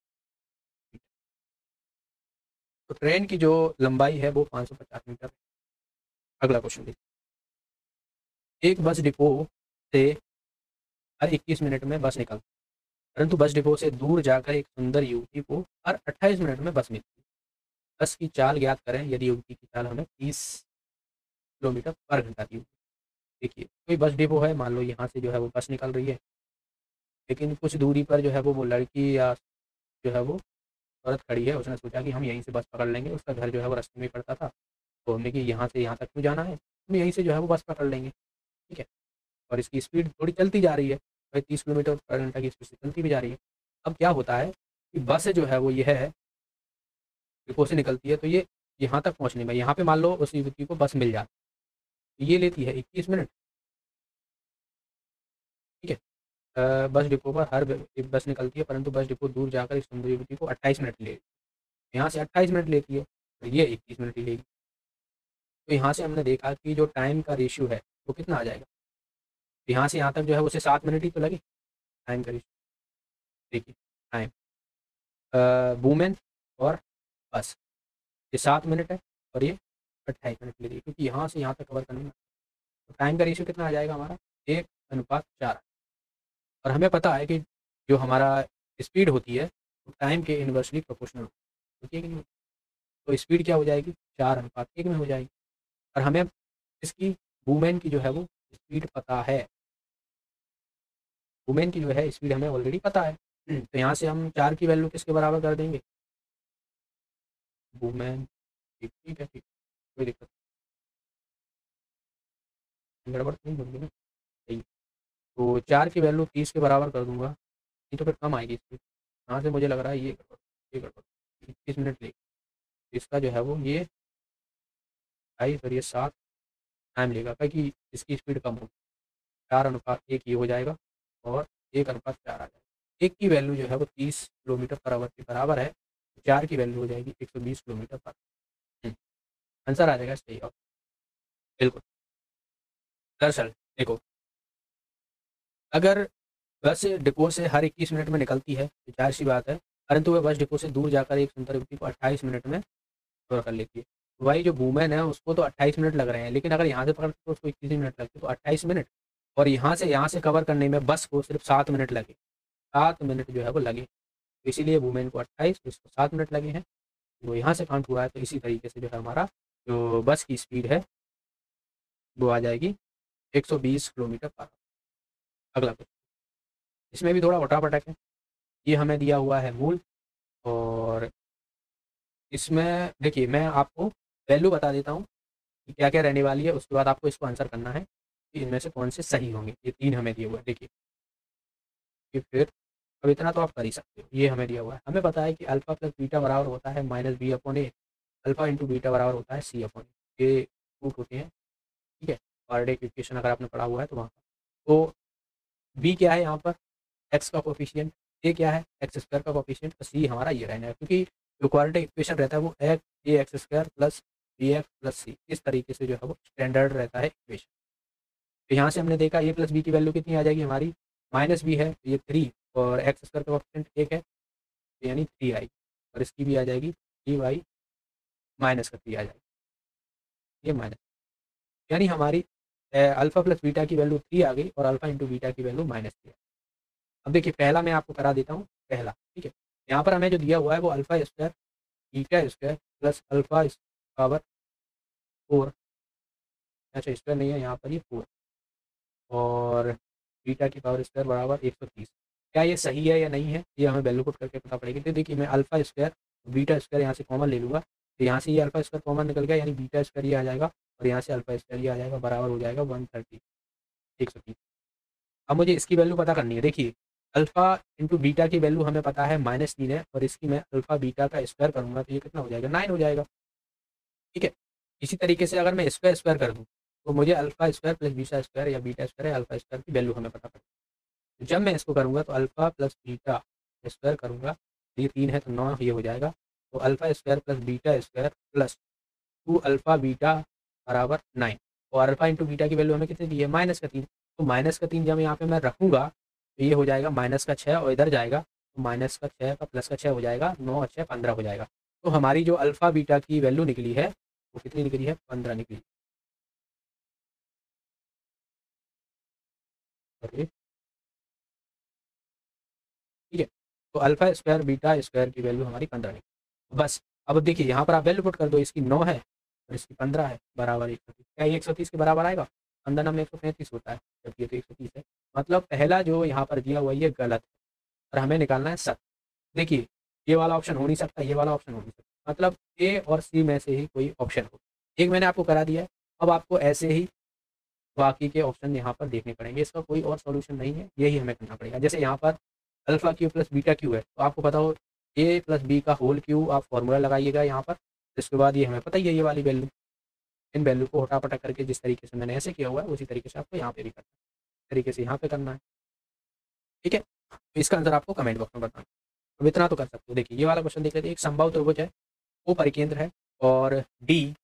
तो ट्रेन की जो लंबाई है वो 550 मीटर है। अगला क्वेश्चन देखिए, एक बस डिपो से हर 21 मिनट में बस निकलती है, परंतु बस डिपो से दूर जाकर एक सुंदर युवती को हर 28 मिनट में बस मिलती है। बस की चाल ज्ञात करें यदि युवती की चाल हमें 30 किलोमीटर पर घंटा दी होगी। देखिए, कोई बस डिपो है, मान लो यहाँ से जो है वो बस निकल रही है, लेकिन कुछ दूरी पर जो है वो लड़की या जो है वो औरत खड़ी है। उसने सोचा कि हम यहीं से बस पकड़ लेंगे, उसका घर जो है वो रास्ते में ही पड़ता था, तो हमने कि यहाँ से यहाँ तक क्यों जाना है, हम यहीं से जो है वो बस पकड़ लेंगे। ठीक है, और इसकी स्पीड थोड़ी चलती जा रही है, भाई 30 किलोमीटर पर घंटा की स्पीड से चलती भी जा रही है। अब क्या होता है कि बस जो है वो ये है डिपो से निकलती है, तो ये यहाँ तक पहुँचने में, यहाँ पे मान लो उस युवती को बस मिल जाती है, ये लेती है 21 मिनट। ठीक है, बस डिपो पर हर एक बस निकलती है, परंतु बस डिपो दूर जाकर इस सुंदर युवती को 28 मिनट ले, यहाँ से 28 मिनट लेती है, तो ये 21 मिनट ही लेगी। तो यहाँ से हमने देखा कि जो टाइम का रेशियो है वो कितना आ जाएगा। तो यहाँ से यहाँ तक जो है उसे 7 मिनट ही तो लगे, टाइम का रेशियो। देखिए, टाइम वूमेन और बस, ये 7 मिनट है और ये 28 मिनट ले रही है, क्योंकि यहाँ से यहाँ तक कवर करने में। तो टाइम का रेशियो कितना आ जाएगा हमारा, 1:4। और हमें पता है कि जो हमारा स्पीड होती है वो टाइम के इन्वर्सली प्रोपोर्शनल होती है कि नहीं। तो स्पीड क्या हो जाएगी, 4:1 में हो जाएगी। और हमें इसकी वूमेन की जो है वो स्पीड पता है, वुमेन की जो है स्पीड हमें ऑलरेडी पता है। तो यहाँ से हम 4 की वैल्यू किसके बराबर कर देंगे, वुमेन। ठीक ठीक है, ठीक, कोई दिक्कत नहीं, गड़बड़ तो नहीं होगी ना, सही। तो 4 की वैल्यू 30 के बराबर कर दूंगा, नहीं तो फिर कम आएगी स्पीड। यहाँ से मुझे लग रहा है ये गड़बड़ 21 मिनट लेगी। इसका जो है वो ये 28 और ये 7 टाइम लेगा, क्योंकि इसकी स्पीड कम होगी। 4:1 ये हो जाएगा और 1:4 आ जाएगा। एक की वैल्यू जो है वो 30 किलोमीटर पर आवर के बराबर है, 4 की वैल्यू हो जाएगी 120 किलोमीटर पर। आंसर आ जाएगा सही ऑप्शन। बिल्कुल। दरअसल देखो, अगर बस डिपो से हर 21 मिनट में निकलती है तो जाहिर सी बात है, परंतु वह बस डिपो से दूर जाकर एक सुंदर युवती को 28 मिनट में कवर कर लेती है। तो भाई जो वूमेन है उसको तो 28 मिनट लग रहे हैं, लेकिन अगर यहाँ से पकड़ते तो उसको 21 मिनट लगते, तो 28 मिनट, और यहाँ से कवर करने में बस को सिर्फ 7 मिनट लगे, 7 मिनट जो है वो लगे। तो इसीलिए वुमेन को 28, तो इसको 7 मिनट लगे हैं। वो यहाँ से काउंट हुआ है, तो इसी तरीके से जो है हमारा जो बस की स्पीड है वो आ जाएगी 120 किलोमीटर पर। अगला क्वेश्चन, इसमें भी थोड़ा उठा-पटक है। ये हमें दिया हुआ है मूल, और इसमें देखिए मैं आपको वैल्यू बता देता हूँ कि क्या-क्या रहने वाली है, उसके बाद आपको इसको आंसर करना है कि इनमें से कौन से सही होंगे। ये 3 हमें दिए हुए हैं, देखिए कि फिर अब इतना तो आप कर ही सकते हो। ये हमें दिया हुआ है, हमें पता है कि अल्फ़ा प्लस बीटा बराबर होता है -b/a, अल्फ़ा इंटू बीटा बराबर होता है c/a। ये रूट होते हैं, ठीक है? फैराडे की इक्वेशन अगर आपने पढ़ा हुआ है तो वहाँ पर। तो b क्या है यहाँ पर? x का कोएफ़िशिएंट, a क्या है? x स्क्वायर का कोएफ़िशिएंट, और c हमारा ये रहना है, क्योंकि जो क्वाड्रेटिक इक्वेशन रहता है वो ax square plus bx plus c, इस तरीके से जो है वो स्टैंडर्ड रहता है इक्वेशन। तो यहाँ से हमने देखा a प्लस b की वैल्यू कितनी आ जाएगी हमारी, -b है तो ये 3, और x स्क्वायर का कोएफ़िशिएंट 1 है, तो यानी 3 आएगी, और इसकी भी आ जाएगी 3y माइनस का 3 आ जाएगी, ये माइनस, यानी हमारी अल्फ़ा प्लस बीटा की वैल्यू 3 आ गई और अल्फ़ा इंटू बीटा की वैल्यू -3। अब देखिए पहला मैं आपको करा देता हूँ, पहला, ठीक है? यहाँ पर हमें जो दिया हुआ है वो alpha square beta square plus alpha power 4, अच्छा स्क्वायर नहीं है यहाँ पर, ये 4, और बीटा की पावर स्क्वायर बराबर 130। क्या ये सही है या नहीं है, ये हमें वैल्यू पुट करके पता पड़ेगी। तो देखिए मैं अल्फ़ा स्क्वायर बीटा स्क्वायर यहाँ से कॉमन ले लूँगा, तो यहाँ से ये अल्फ़ा स्क्वायर कॉमन निकल गया, यानी बीटा स्क्वायर ये आ जाएगा, और यहाँ से अल्फ़ा स्क्वायर ये आ जाएगा, बराबर हो जाएगा 130, 130। अब मुझे इसकी वैल्यू पता करनी है। देखिए अल्फ़ा इंटू बीटा की वैल्यू हमें पता है -3 है, और इसकी मैं अल्फ़ा बीटा का स्क्वायर करूँगा तो ये कितना हो जाएगा, 9 हो जाएगा, ठीक है? इसी तरीके से अगर मैं इसका स्क्वायर कर दूँ, तो मुझे alpha square plus beta square या बीटा स्क्वायर या अल्फ़ा स्क्वायर की वैल्यू हमें पता पड़ेगी। तो जब मैं इसको करूँगा तो अल्फ़ा प्लस बीटा स्क्वायर करूँगा, तो ये 3 है तो 9 ये हो जाएगा। तो alpha square plus beta square plus 2 alpha beta बराबर 9, और अल्फ़ा इंटू बीटा की वैल्यू हमें कितनी दी है, -3। तो -3 जब यहाँ पे मैं रखूँगा तो ये हो जाएगा -6, और इधर जाएगा तो -6 का प्लस का 6 हो जाएगा, 9 और 6 15 हो जाएगा। तो हमारी जो अल्फ़ा बीटा की वैल्यू निकली है वो कितनी निकली है, 15 निकली। सॉरी, ठीक है? तो अल्फ़ा स्क्वायर बीटा स्क्वायर की वैल्यू हमारी 15 निकली। बस अब देखिए यहाँ पर आप वैल्यू पुट कर दो, इसकी 9 है और इसकी 15 है, बराबर 130। क्या ये 130 के बराबर आएगा? 15 में 135 होता है, जबकि ये तो 130 है। मतलब पहला जो यहाँ पर दिया हुआ है ये गलत है, और हमें निकालना है सत्य। देखिए ये वाला ऑप्शन हो नहीं सकता, ये वाला ऑप्शन हो नहीं सकता, मतलब ए और सी में से ही कोई ऑप्शन हो। एक मैंने आपको करा दिया है, अब आपको ऐसे ही बाकी के ऑप्शन यहाँ पर देखने पड़ेंगे, इसका कोई और सॉल्यूशन नहीं है, यही हमें करना पड़ेगा। जैसे यहाँ पर alpha Q plus beta Q है, तो आपको पता हो ए प्लस बी का होल क्यू, आप फॉर्मूला लगाइएगा यहाँ पर। इसके बाद ये हमें पता ही है ये वाली वैल्यू, इन वैल्यू को हटा-पटा करके जिस तरीके से मैंने ऐसे किया हुआ है उसी तरीके से आपको यहाँ पे भी करना है, इस तरीके से यहाँ पे करना है, ठीक है? तो इसका आंसर आपको कमेंट बॉक्स में बताना। अब इतना तो कर सकते हो। देखिए ये वाला क्वेश्चन देख लेते हैं, एक समबाहु त्रिभुज है, वो परिकेंद्र है, और डी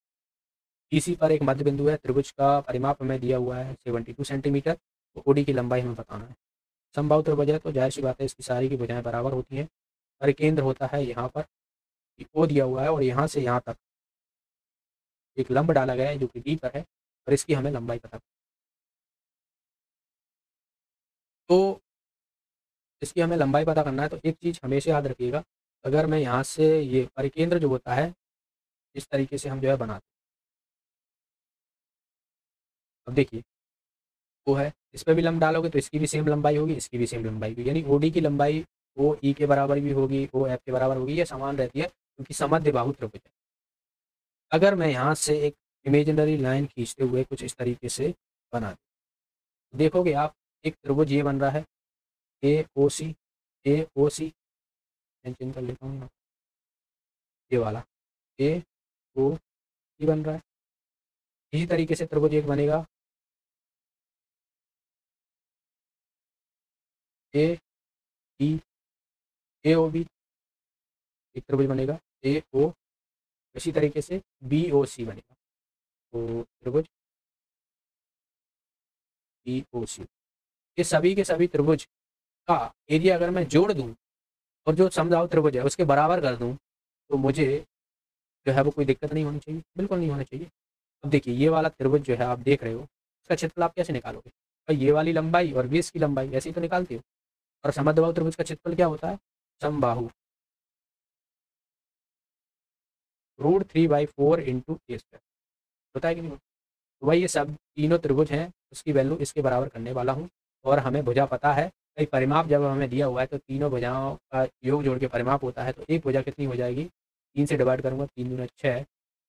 BC पर एक मध्य बिंदु है, त्रिभुज का परिमाप हमें दिया हुआ है 72 सेंटीमीटर, तो OD की लंबाई हमें बताना है। समबाहु त्रिभुज है तो जाहिर-सी बात है इसकी सारी की भुजाएँ बराबर होती हैं। परिकेंद्र होता है यहाँ पर, कि O दिया हुआ है और यहाँ से यहाँ तक एक लंब डाला गया है जो कि D पर है, और इसकी हमें लंबाई पता, तो इसकी हमें लंबाई पता करना है। तो एक चीज़ हमेशा याद रखिएगा, अगर मैं यहाँ से ये परिकेंद्र जो होता है, इस तरीके से हम जो है बनाते हैं। अब देखिए वो है, इस पे भी लंब डालोगे तो इसकी भी सेम लंबाई होगी, इसकी भी सेम लंबाई होगी, यानी OD की लंबाई OE के बराबर भी होगी, OF के बराबर होगी, ये समान रहती है क्योंकि समद्विबाहु त्रिभुज है। अगर मैं यहाँ से एक इमेजिनरी लाइन खींचते हुए कुछ इस तरीके से बना दूँ, देखोगे आप एक त्रिभुज ये बन रहा है AOC, AOC, पेन चेंज कर लेता हूँ, ये वाला ए ओ सी बन रहा है। इसी तरीके से त्रिभुज एक बनेगा A D A O B, एक त्रिभुज बनेगा ए ओ, इसी तरीके से बी ओ सी बनेगा, तो त्रिभुज बी ओ सी, ये सभी के सभी त्रिभुज का एरिया अगर मैं जोड़ दूं और जो समबाहु त्रिभुज है उसके बराबर कर दूं, तो मुझे जो है वो कोई दिक्कत नहीं होनी चाहिए, बिल्कुल नहीं होनी चाहिए। अब देखिए ये वाला त्रिभुज जो है आप देख रहे हो, इसका क्षेत्रफल आप कैसे निकालोगे? भाई ये वाली लंबाई और बेस की लंबाई ऐसे ही तो निकालते हो। और समबाहु त्रिभुज का क्षेत्रफल क्या होता है? समबाहु √3/4 इंटू ए स्क्वायर होता है कि नहीं? तो भाई ये सब तीनों त्रिभुज हैं, उसकी वैल्यू इसके बराबर करने वाला हूँ। और हमें भुजा पता है, भाई परिमाप जब हमें दिया हुआ है तो तीनों भुजाओं का योग जोड़ के परिमाप होता है। तो एक भुजा कितनी हो जाएगी? 3 से डिवाइड करूँगा, 3 दूना 6,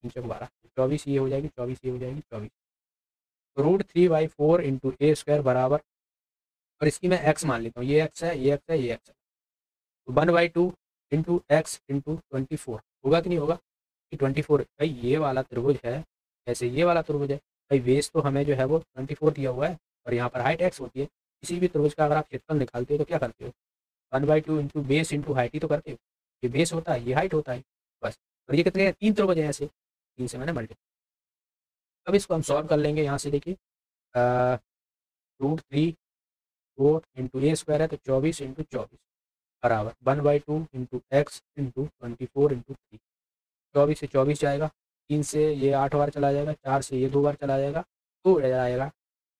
3 चौक 12, 24 ये हो जाएगी, 24 ये हो जाएगी, 24 √3/4 इंटू ए स्क्वायर बराबर, और इसकी मैं एक्स मान लेता हूँ, ये एक्स है, ये एक्स है, ये एक्स है, तो 1/2 इंटू एक्स इंटू 24 होगा कि नहीं होगा? कि 24, भाई ये वाला त्रिभुज है, ऐसे ये वाला त्रिभुज है, भाई बेस तो हमें जो है वो 24 दिया हुआ है और यहाँ पर हाइट एक्स होती है। किसी भी त्रिभुज का अगर आप क्षेत्रफल निकालते हो तो क्या करते हो? 1/2 इंटू बेस इंटू हाइट ही तो करते हो। ये बेस होता है, ये हाइट होता है, बस। और ये कितने हैं? 3 त्रिभुज हैं ऐसे, 3 से मैंने मल्टीप्लाई। अब इसको हम सॉल्व कर लेंगे, यहाँ से देखिए √3/4 इंटू ए स्क्वायर है तो 24 इंटू 24 बराबर 1/2 इंटू एक्स इंटू 24 इंटू 3, 24 से 24 जाएगा, 3 से ये 8 बार चला जाएगा, 4 से ये 2 बार चला जाएगा, 2 रह जाएगा,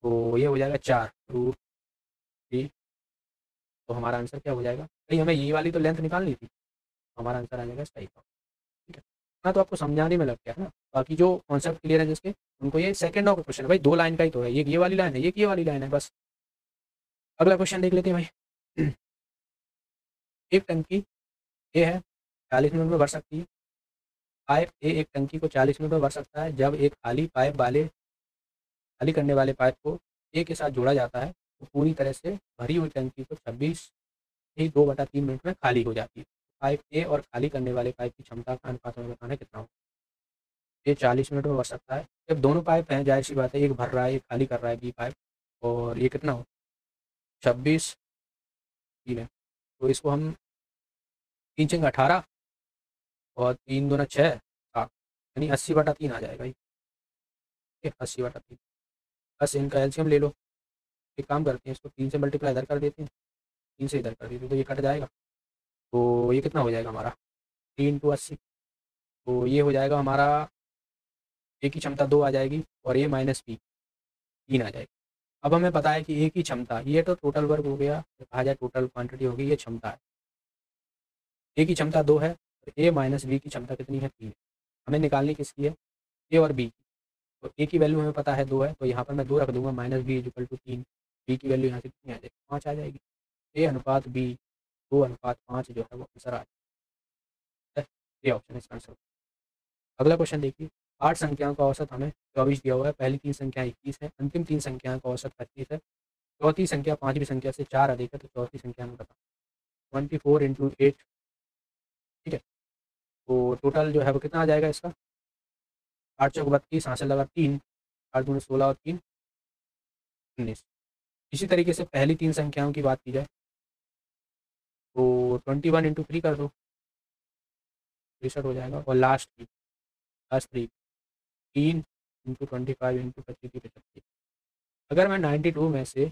तो ये हो जाएगा 4 √3। तो हमारा आंसर क्या हो जाएगा? भाई हमें ये वाली तो लेंथ निकालनी थी, हमारा आंसर आ जाएगा इस टाइप का। ठीक है, ना तो आपको समझाने में लग गया है ना, बाकी जो कॉन्सेप्ट क्लियर है जिसके, उनको ये सेकंड ऑफ क्वेश्चन है भाई, 2 लाइन का ही तो है, ये वाली लाइन है, ये वाली लाइन है बस। अगला क्वेश्चन देख लेते हैं भाई। एक टंकी ए है, 40 मिनट में भर सकती है। पाइप ए एक टंकी को 40 मिनट में भर सकता है। जब एक खाली करने वाले पाइप को ए के साथ जोड़ा जाता है तो पूरी तरह से भरी हुई टंकी को 26 ही 2/3 मिनट में खाली हो जाती है। पाइप ए और खाली करने वाले पाइप की क्षमता का अनुपात हमें बताना है कितना हो। ये 40 मिनट में भर सकता है। जब दोनों पाइप हैं, जाहिर सी बात है, एक भर रहा है एक खाली कर रहा है बी पाइप, और ये कितना हो 26 तीन है, तो इसको हम 3 चंग 18 और 3 दूना 6 7, यानी 80/3 आ जाएगा ये। 80/3, बस इनका एलसीएम ले लो। एक काम करते हैं, इसको 3 से मल्टीप्लाई इधर कर देते हैं, 3 से इधर कर देते हैं, तो ये कट जाएगा। तो ये कितना हो जाएगा हमारा 3 इंटू 80, तो ये हो जाएगा हमारा ए की क्षमता 2 आ जाएगी और ए माइनस बी 3 आ जाएगी। अब हमें पता है कि ए की क्षमता, ये तो टोटल वर्क हो गया, तो कहा जाए टोटल क्वांटिटी होगी, ये क्षमता है। ए की क्षमता 2 है और ए माइनस बी की क्षमता कितनी है 3। हमें निकालनी किसकी है? ए और बी की। तो ए की वैल्यू हमें पता है 2 है, तो यहाँ पर मैं 2 रख दूंगा, minus b equal to 3। B की वैल्यू यहाँ से कितनी आ जाएगी? 5 आ जाएगी। ए अनुपात बी 2:5 जो है वो आंसर आ जाता है। ये ऑप्शन इसका आंसर। अगला क्वेश्चन देखिए, 8 संख्याओं का औसत हमें 24 दिया हुआ है। पहली 3 संख्याएं 21 है, अंतिम 3 संख्याओं का औसत 25 है। चौथी संख्या पांचवी संख्या से 4 अधिक है, तो चौथी संख्या में बता। 24 इंटू 8, ठीक है, तो टोटल जो है वो कितना आ जाएगा इसका? 8 चौक 32, हासिल लगा 3, 8 दूनी 16 और 3 19। इसी तरीके से पहली 3 संख्याओं की बात की जाए तो 21 इंटू 3 कर दो, 63 हो जाएगा। और लास्ट 3 3 इंटू 25 इंटू 25 की 75। अगर मैं 92 में से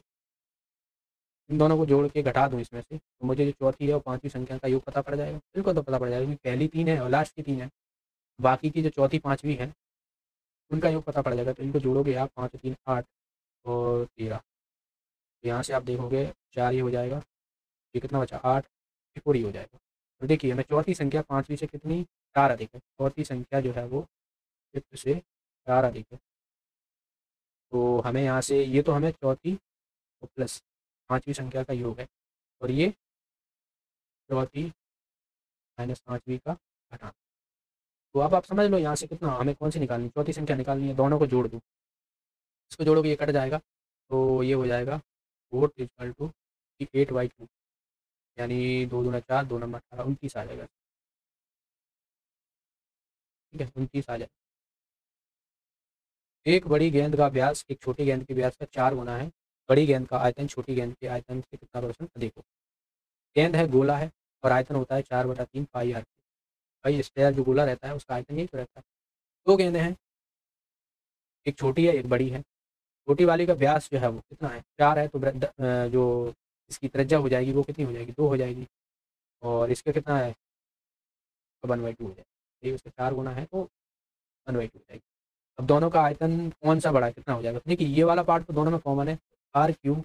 इन दोनों को जोड़ के घटा दूँ इसमें से, तो मुझे जो चौथी है और पांचवी संख्या का योग पता पड़ जाएगा। बिल्कुल तो पता पड़ जाएगा, क्योंकि पहली 3 है और लास्ट की 3 है, बाकी की जो चौथी पांचवी है उनका योग पता पड़ जाएगा। तो इनको जोड़ोगे आप, 5 3 8 और 13, तो यहाँ से आप देखोगे 4 ये हो जाएगा, ये कितना बचा 8, ये 4 ही हो जाएगा। तो देखिए हमें चौथी संख्या पांचवी से कितनी 4 अधिक है, चौथी संख्या जो है वो फिफ्थ से 4 अधिक है। तो हमें यहाँ से ये तो हमें चौथी और प्लस पांचवी संख्या का योग है, और ये चौथी माइनस पांचवी का घटाना। तो अब आप समझ लो यहाँ से कितना हमें कौन सी निकालनी, चौथी संख्या निकालनी है। दोनों को जोड़ दूँ, इसको जोड़ोगे ये कट जाएगा, तो ये हो जाएगा 4 = 8/2। यानी 2 दूना 4, 2 नंबर 18, 29 आ जाएगा। ठीक है, 29 आ जाएगा। एक बड़ी गेंद का व्यास एक छोटी गेंद के व्यास का 4 गुना है। बड़ी गेंद का आयतन छोटी गेंद के आयतन से कितना परसेंट अधिक हो। गेंद है, गोला है और आयतन होता है 4/3 पाई आर। भाई स्क्वायर जो गोला रहता है उसका आयतन यही तो रहता है। दो गेंदें हैं, एक छोटी है एक बड़ी है। छोटी वाली का व्यास जो है वो कितना है, 4 है, तो जो इसकी त्रिज्या हो जाएगी वो कितनी हो जाएगी, 2 हो जाएगी। और इसका कितना है, 1/2 हो जाएगी। ये उसका 4 गुना है तो 1/2 हो जाएगी। अब दोनों का आयतन कौन सा बड़ा है, कितना हो जाएगा। देखिए ये वाला पार्ट तो दोनों में कॉमन है, आर क्यूब,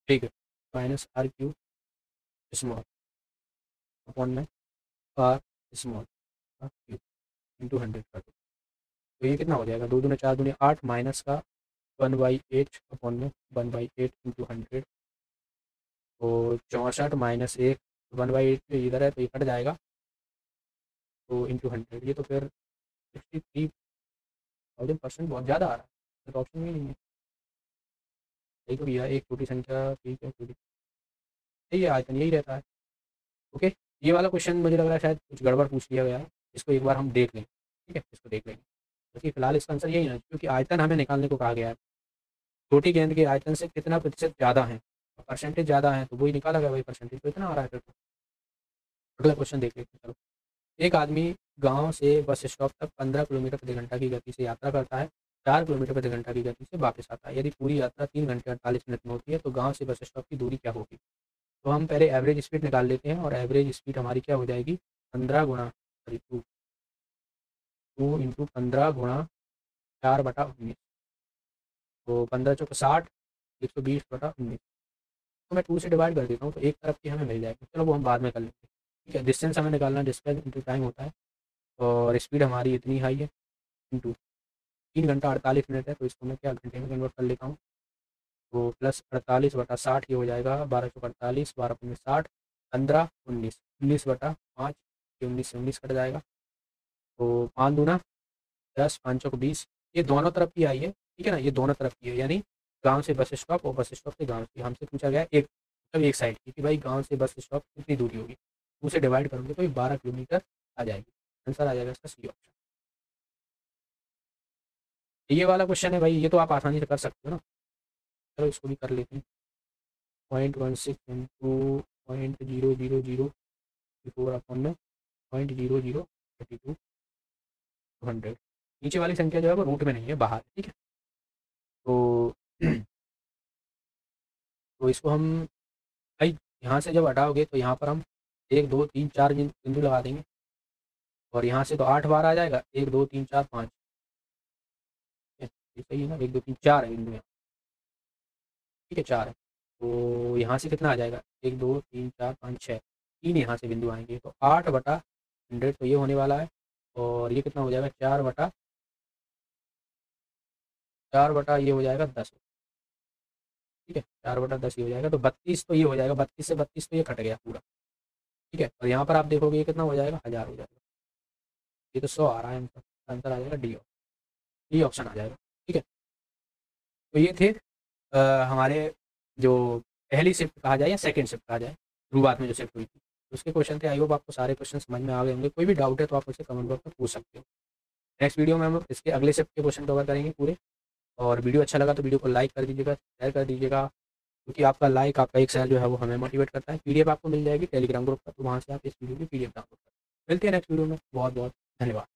ठीक है, minus r cube small upon में आर स्मॉल क्यूब इंटू 100 कर दो। तो ये कितना हो जाएगा, 2 दूने 4 दूने 8 माइनस का 1/8 अपॉन में 1/8 इंटू 100। तो 64 माइनस 1, 1/8 इधर है तो ये कट जाएगा, तो इंटू 100। ये तो फिर 63,000% बहुत ज़्यादा आ रहा है, तो ऑप्शन में ही नहीं है। यही तो भैया एक छोटी संख्या, ठीक है, छोटी यही है, आयतन यही रहता है। ओके, ये वाला क्वेश्चन मुझे लग रहा है शायद कुछ गड़बड़ पूछ लिया गया है, इसको एक बार हम देख लेंगे। ठीक है, इसको देख लेंगे क्योंकि फिलहाल इसका आंसर यही है, क्योंकि आयतन हमें निकालने को कहा गया है। छोटी गेंद के आयतन से कितना प्रतिशत ज़्यादा है, परसेंटेज ज़्यादा है तो वही निकाला गया, वही परसेंटेज तो इतना आ रहा है फिर तो। अगला क्वेश्चन देख लेते हैं, चलो। एक आदमी गांव से बस स्टॉप तक 15 किलोमीटर प्रति घंटा की गति से यात्रा करता है, 4 किलोमीटर प्रति घंटा की गति से वापस आता है। यदि पूरी यात्रा 3 घंटे 48 मिनट में होती है तो गांव से बस स्टॉप की दूरी क्या होगी। तो हम पहले एवरेज स्पीड निकाल लेते हैं, और एवरेज स्पीड हमारी क्या हो जाएगी, 15 गुणा सॉरी 2 इंटू 15 गुणा 4/19, तो 15 चौक 60, 120/19। तो मैं 2 से डिवाइड कर देता हूँ तो एक तरफ की हमें मिल जाएगी, चलो वो हम बाद में कर लेंगे। ठीक है, डिस्टेंस हमें निकालना, डिस्टेंस इंटू टाइम होता है, और स्पीड हमारी इतनी हाई है, इंटू 3 घंटा 48 मिनट है, तो इसको मैं क्या घंटे में कन्वर्ट कर लेता हूँ। तो प्लस 48/60 ये हो जाएगा, 12 चौक 48, 12×5 = 60, 15 19, 19/5, ये 19 से 19 कट जाएगा, तो 5 दूना 10, 5 चौक 20। ये दोनों तरफ की आई है, ठीक है ना, ये दोनों तरफ की है, यानी गांव से बस स्टॉप और बस स्टॉप से गांव की। हमसे पूछा गया एक, मतलब एक साइड की, कि भाई गांव से बस स्टॉप कितनी दूरी होगी, उसे डिवाइड करोगे तो ये 12 किलोमीटर आ जाएगी। आंसर आ जाएगा इसका सी ऑप्शन। ये वाला क्वेश्चन है भाई, ये तो आप आसानी से कर सकते हो ना, चलो इसको भी कर लेते हैं। 0.16 इंटू 0.0004 अपॉन में 0.0032 100। नीचे वाली संख्या जो है वो रूट में नहीं है, बाहर है, ठीक है। तो तो इसको हम भाई यहाँ से जब हटाओगे तो यहाँ पर हम 1 2 3 4 बिंदु लगा देंगे, और यहाँ से तो 8 बार आ जाएगा, 1 2 3 4 5, ये सही है ना, 1 2 3 4 है बिंदु यहाँ, ठीक है 4 है। तो यहाँ से कितना आ जाएगा, 1 2 3 4 5 6, 3 यहाँ से बिंदु आएंगे, तो 8/100 तो ये होने वाला है, और ये कितना हो जाएगा, 4 बटा ये हो जाएगा 10, ठीक है, 4/10 ये हो जाएगा, तो 32 तो ये हो जाएगा, 32 से 32 तो ये कट गया पूरा, ठीक है। और यहाँ पर आप देखोगे ये कितना हो जाएगा, 1000 हो जाएगा, ये तो 100 आ रहा है आंसर, आंसर आ जाएगा डी ऑप्शन आ जाएगा, ठीक है। तो ये थे हमारे जो पहली शिफ्ट कहा जाए या सेकंड शिफ्ट कहा जाए, शुरुआत में जो शिफ्ट हुई थी उसके क्वेश्चन थे। आई होप आपको सारे क्वेश्चन समझ में आ गए होंगे। कोई भी डाउट है तो आप मुझसे कमेंट बॉक्स में पूछ सकते हो। नेक्स्ट वीडियो में हम इसके अगले शिफ्ट के क्वेश्चन कवर करेंगे पूरे। और वीडियो अच्छा लगा तो वीडियो को लाइक कर दीजिएगा, शेयर कर दीजिएगा, क्योंकि आपका लाइक, आपका एक शेयर जो है वो हमें मोटिवेट करता है। पीडीएफ आपको मिल जाएगी टेलीग्राम ग्रुप पर, तो वहाँ से आप इस वीडियो की पीडीएफ डाउनलोड करें। मिलते हैं नेक्स्ट वीडियो में, बहुत बहुत धन्यवाद।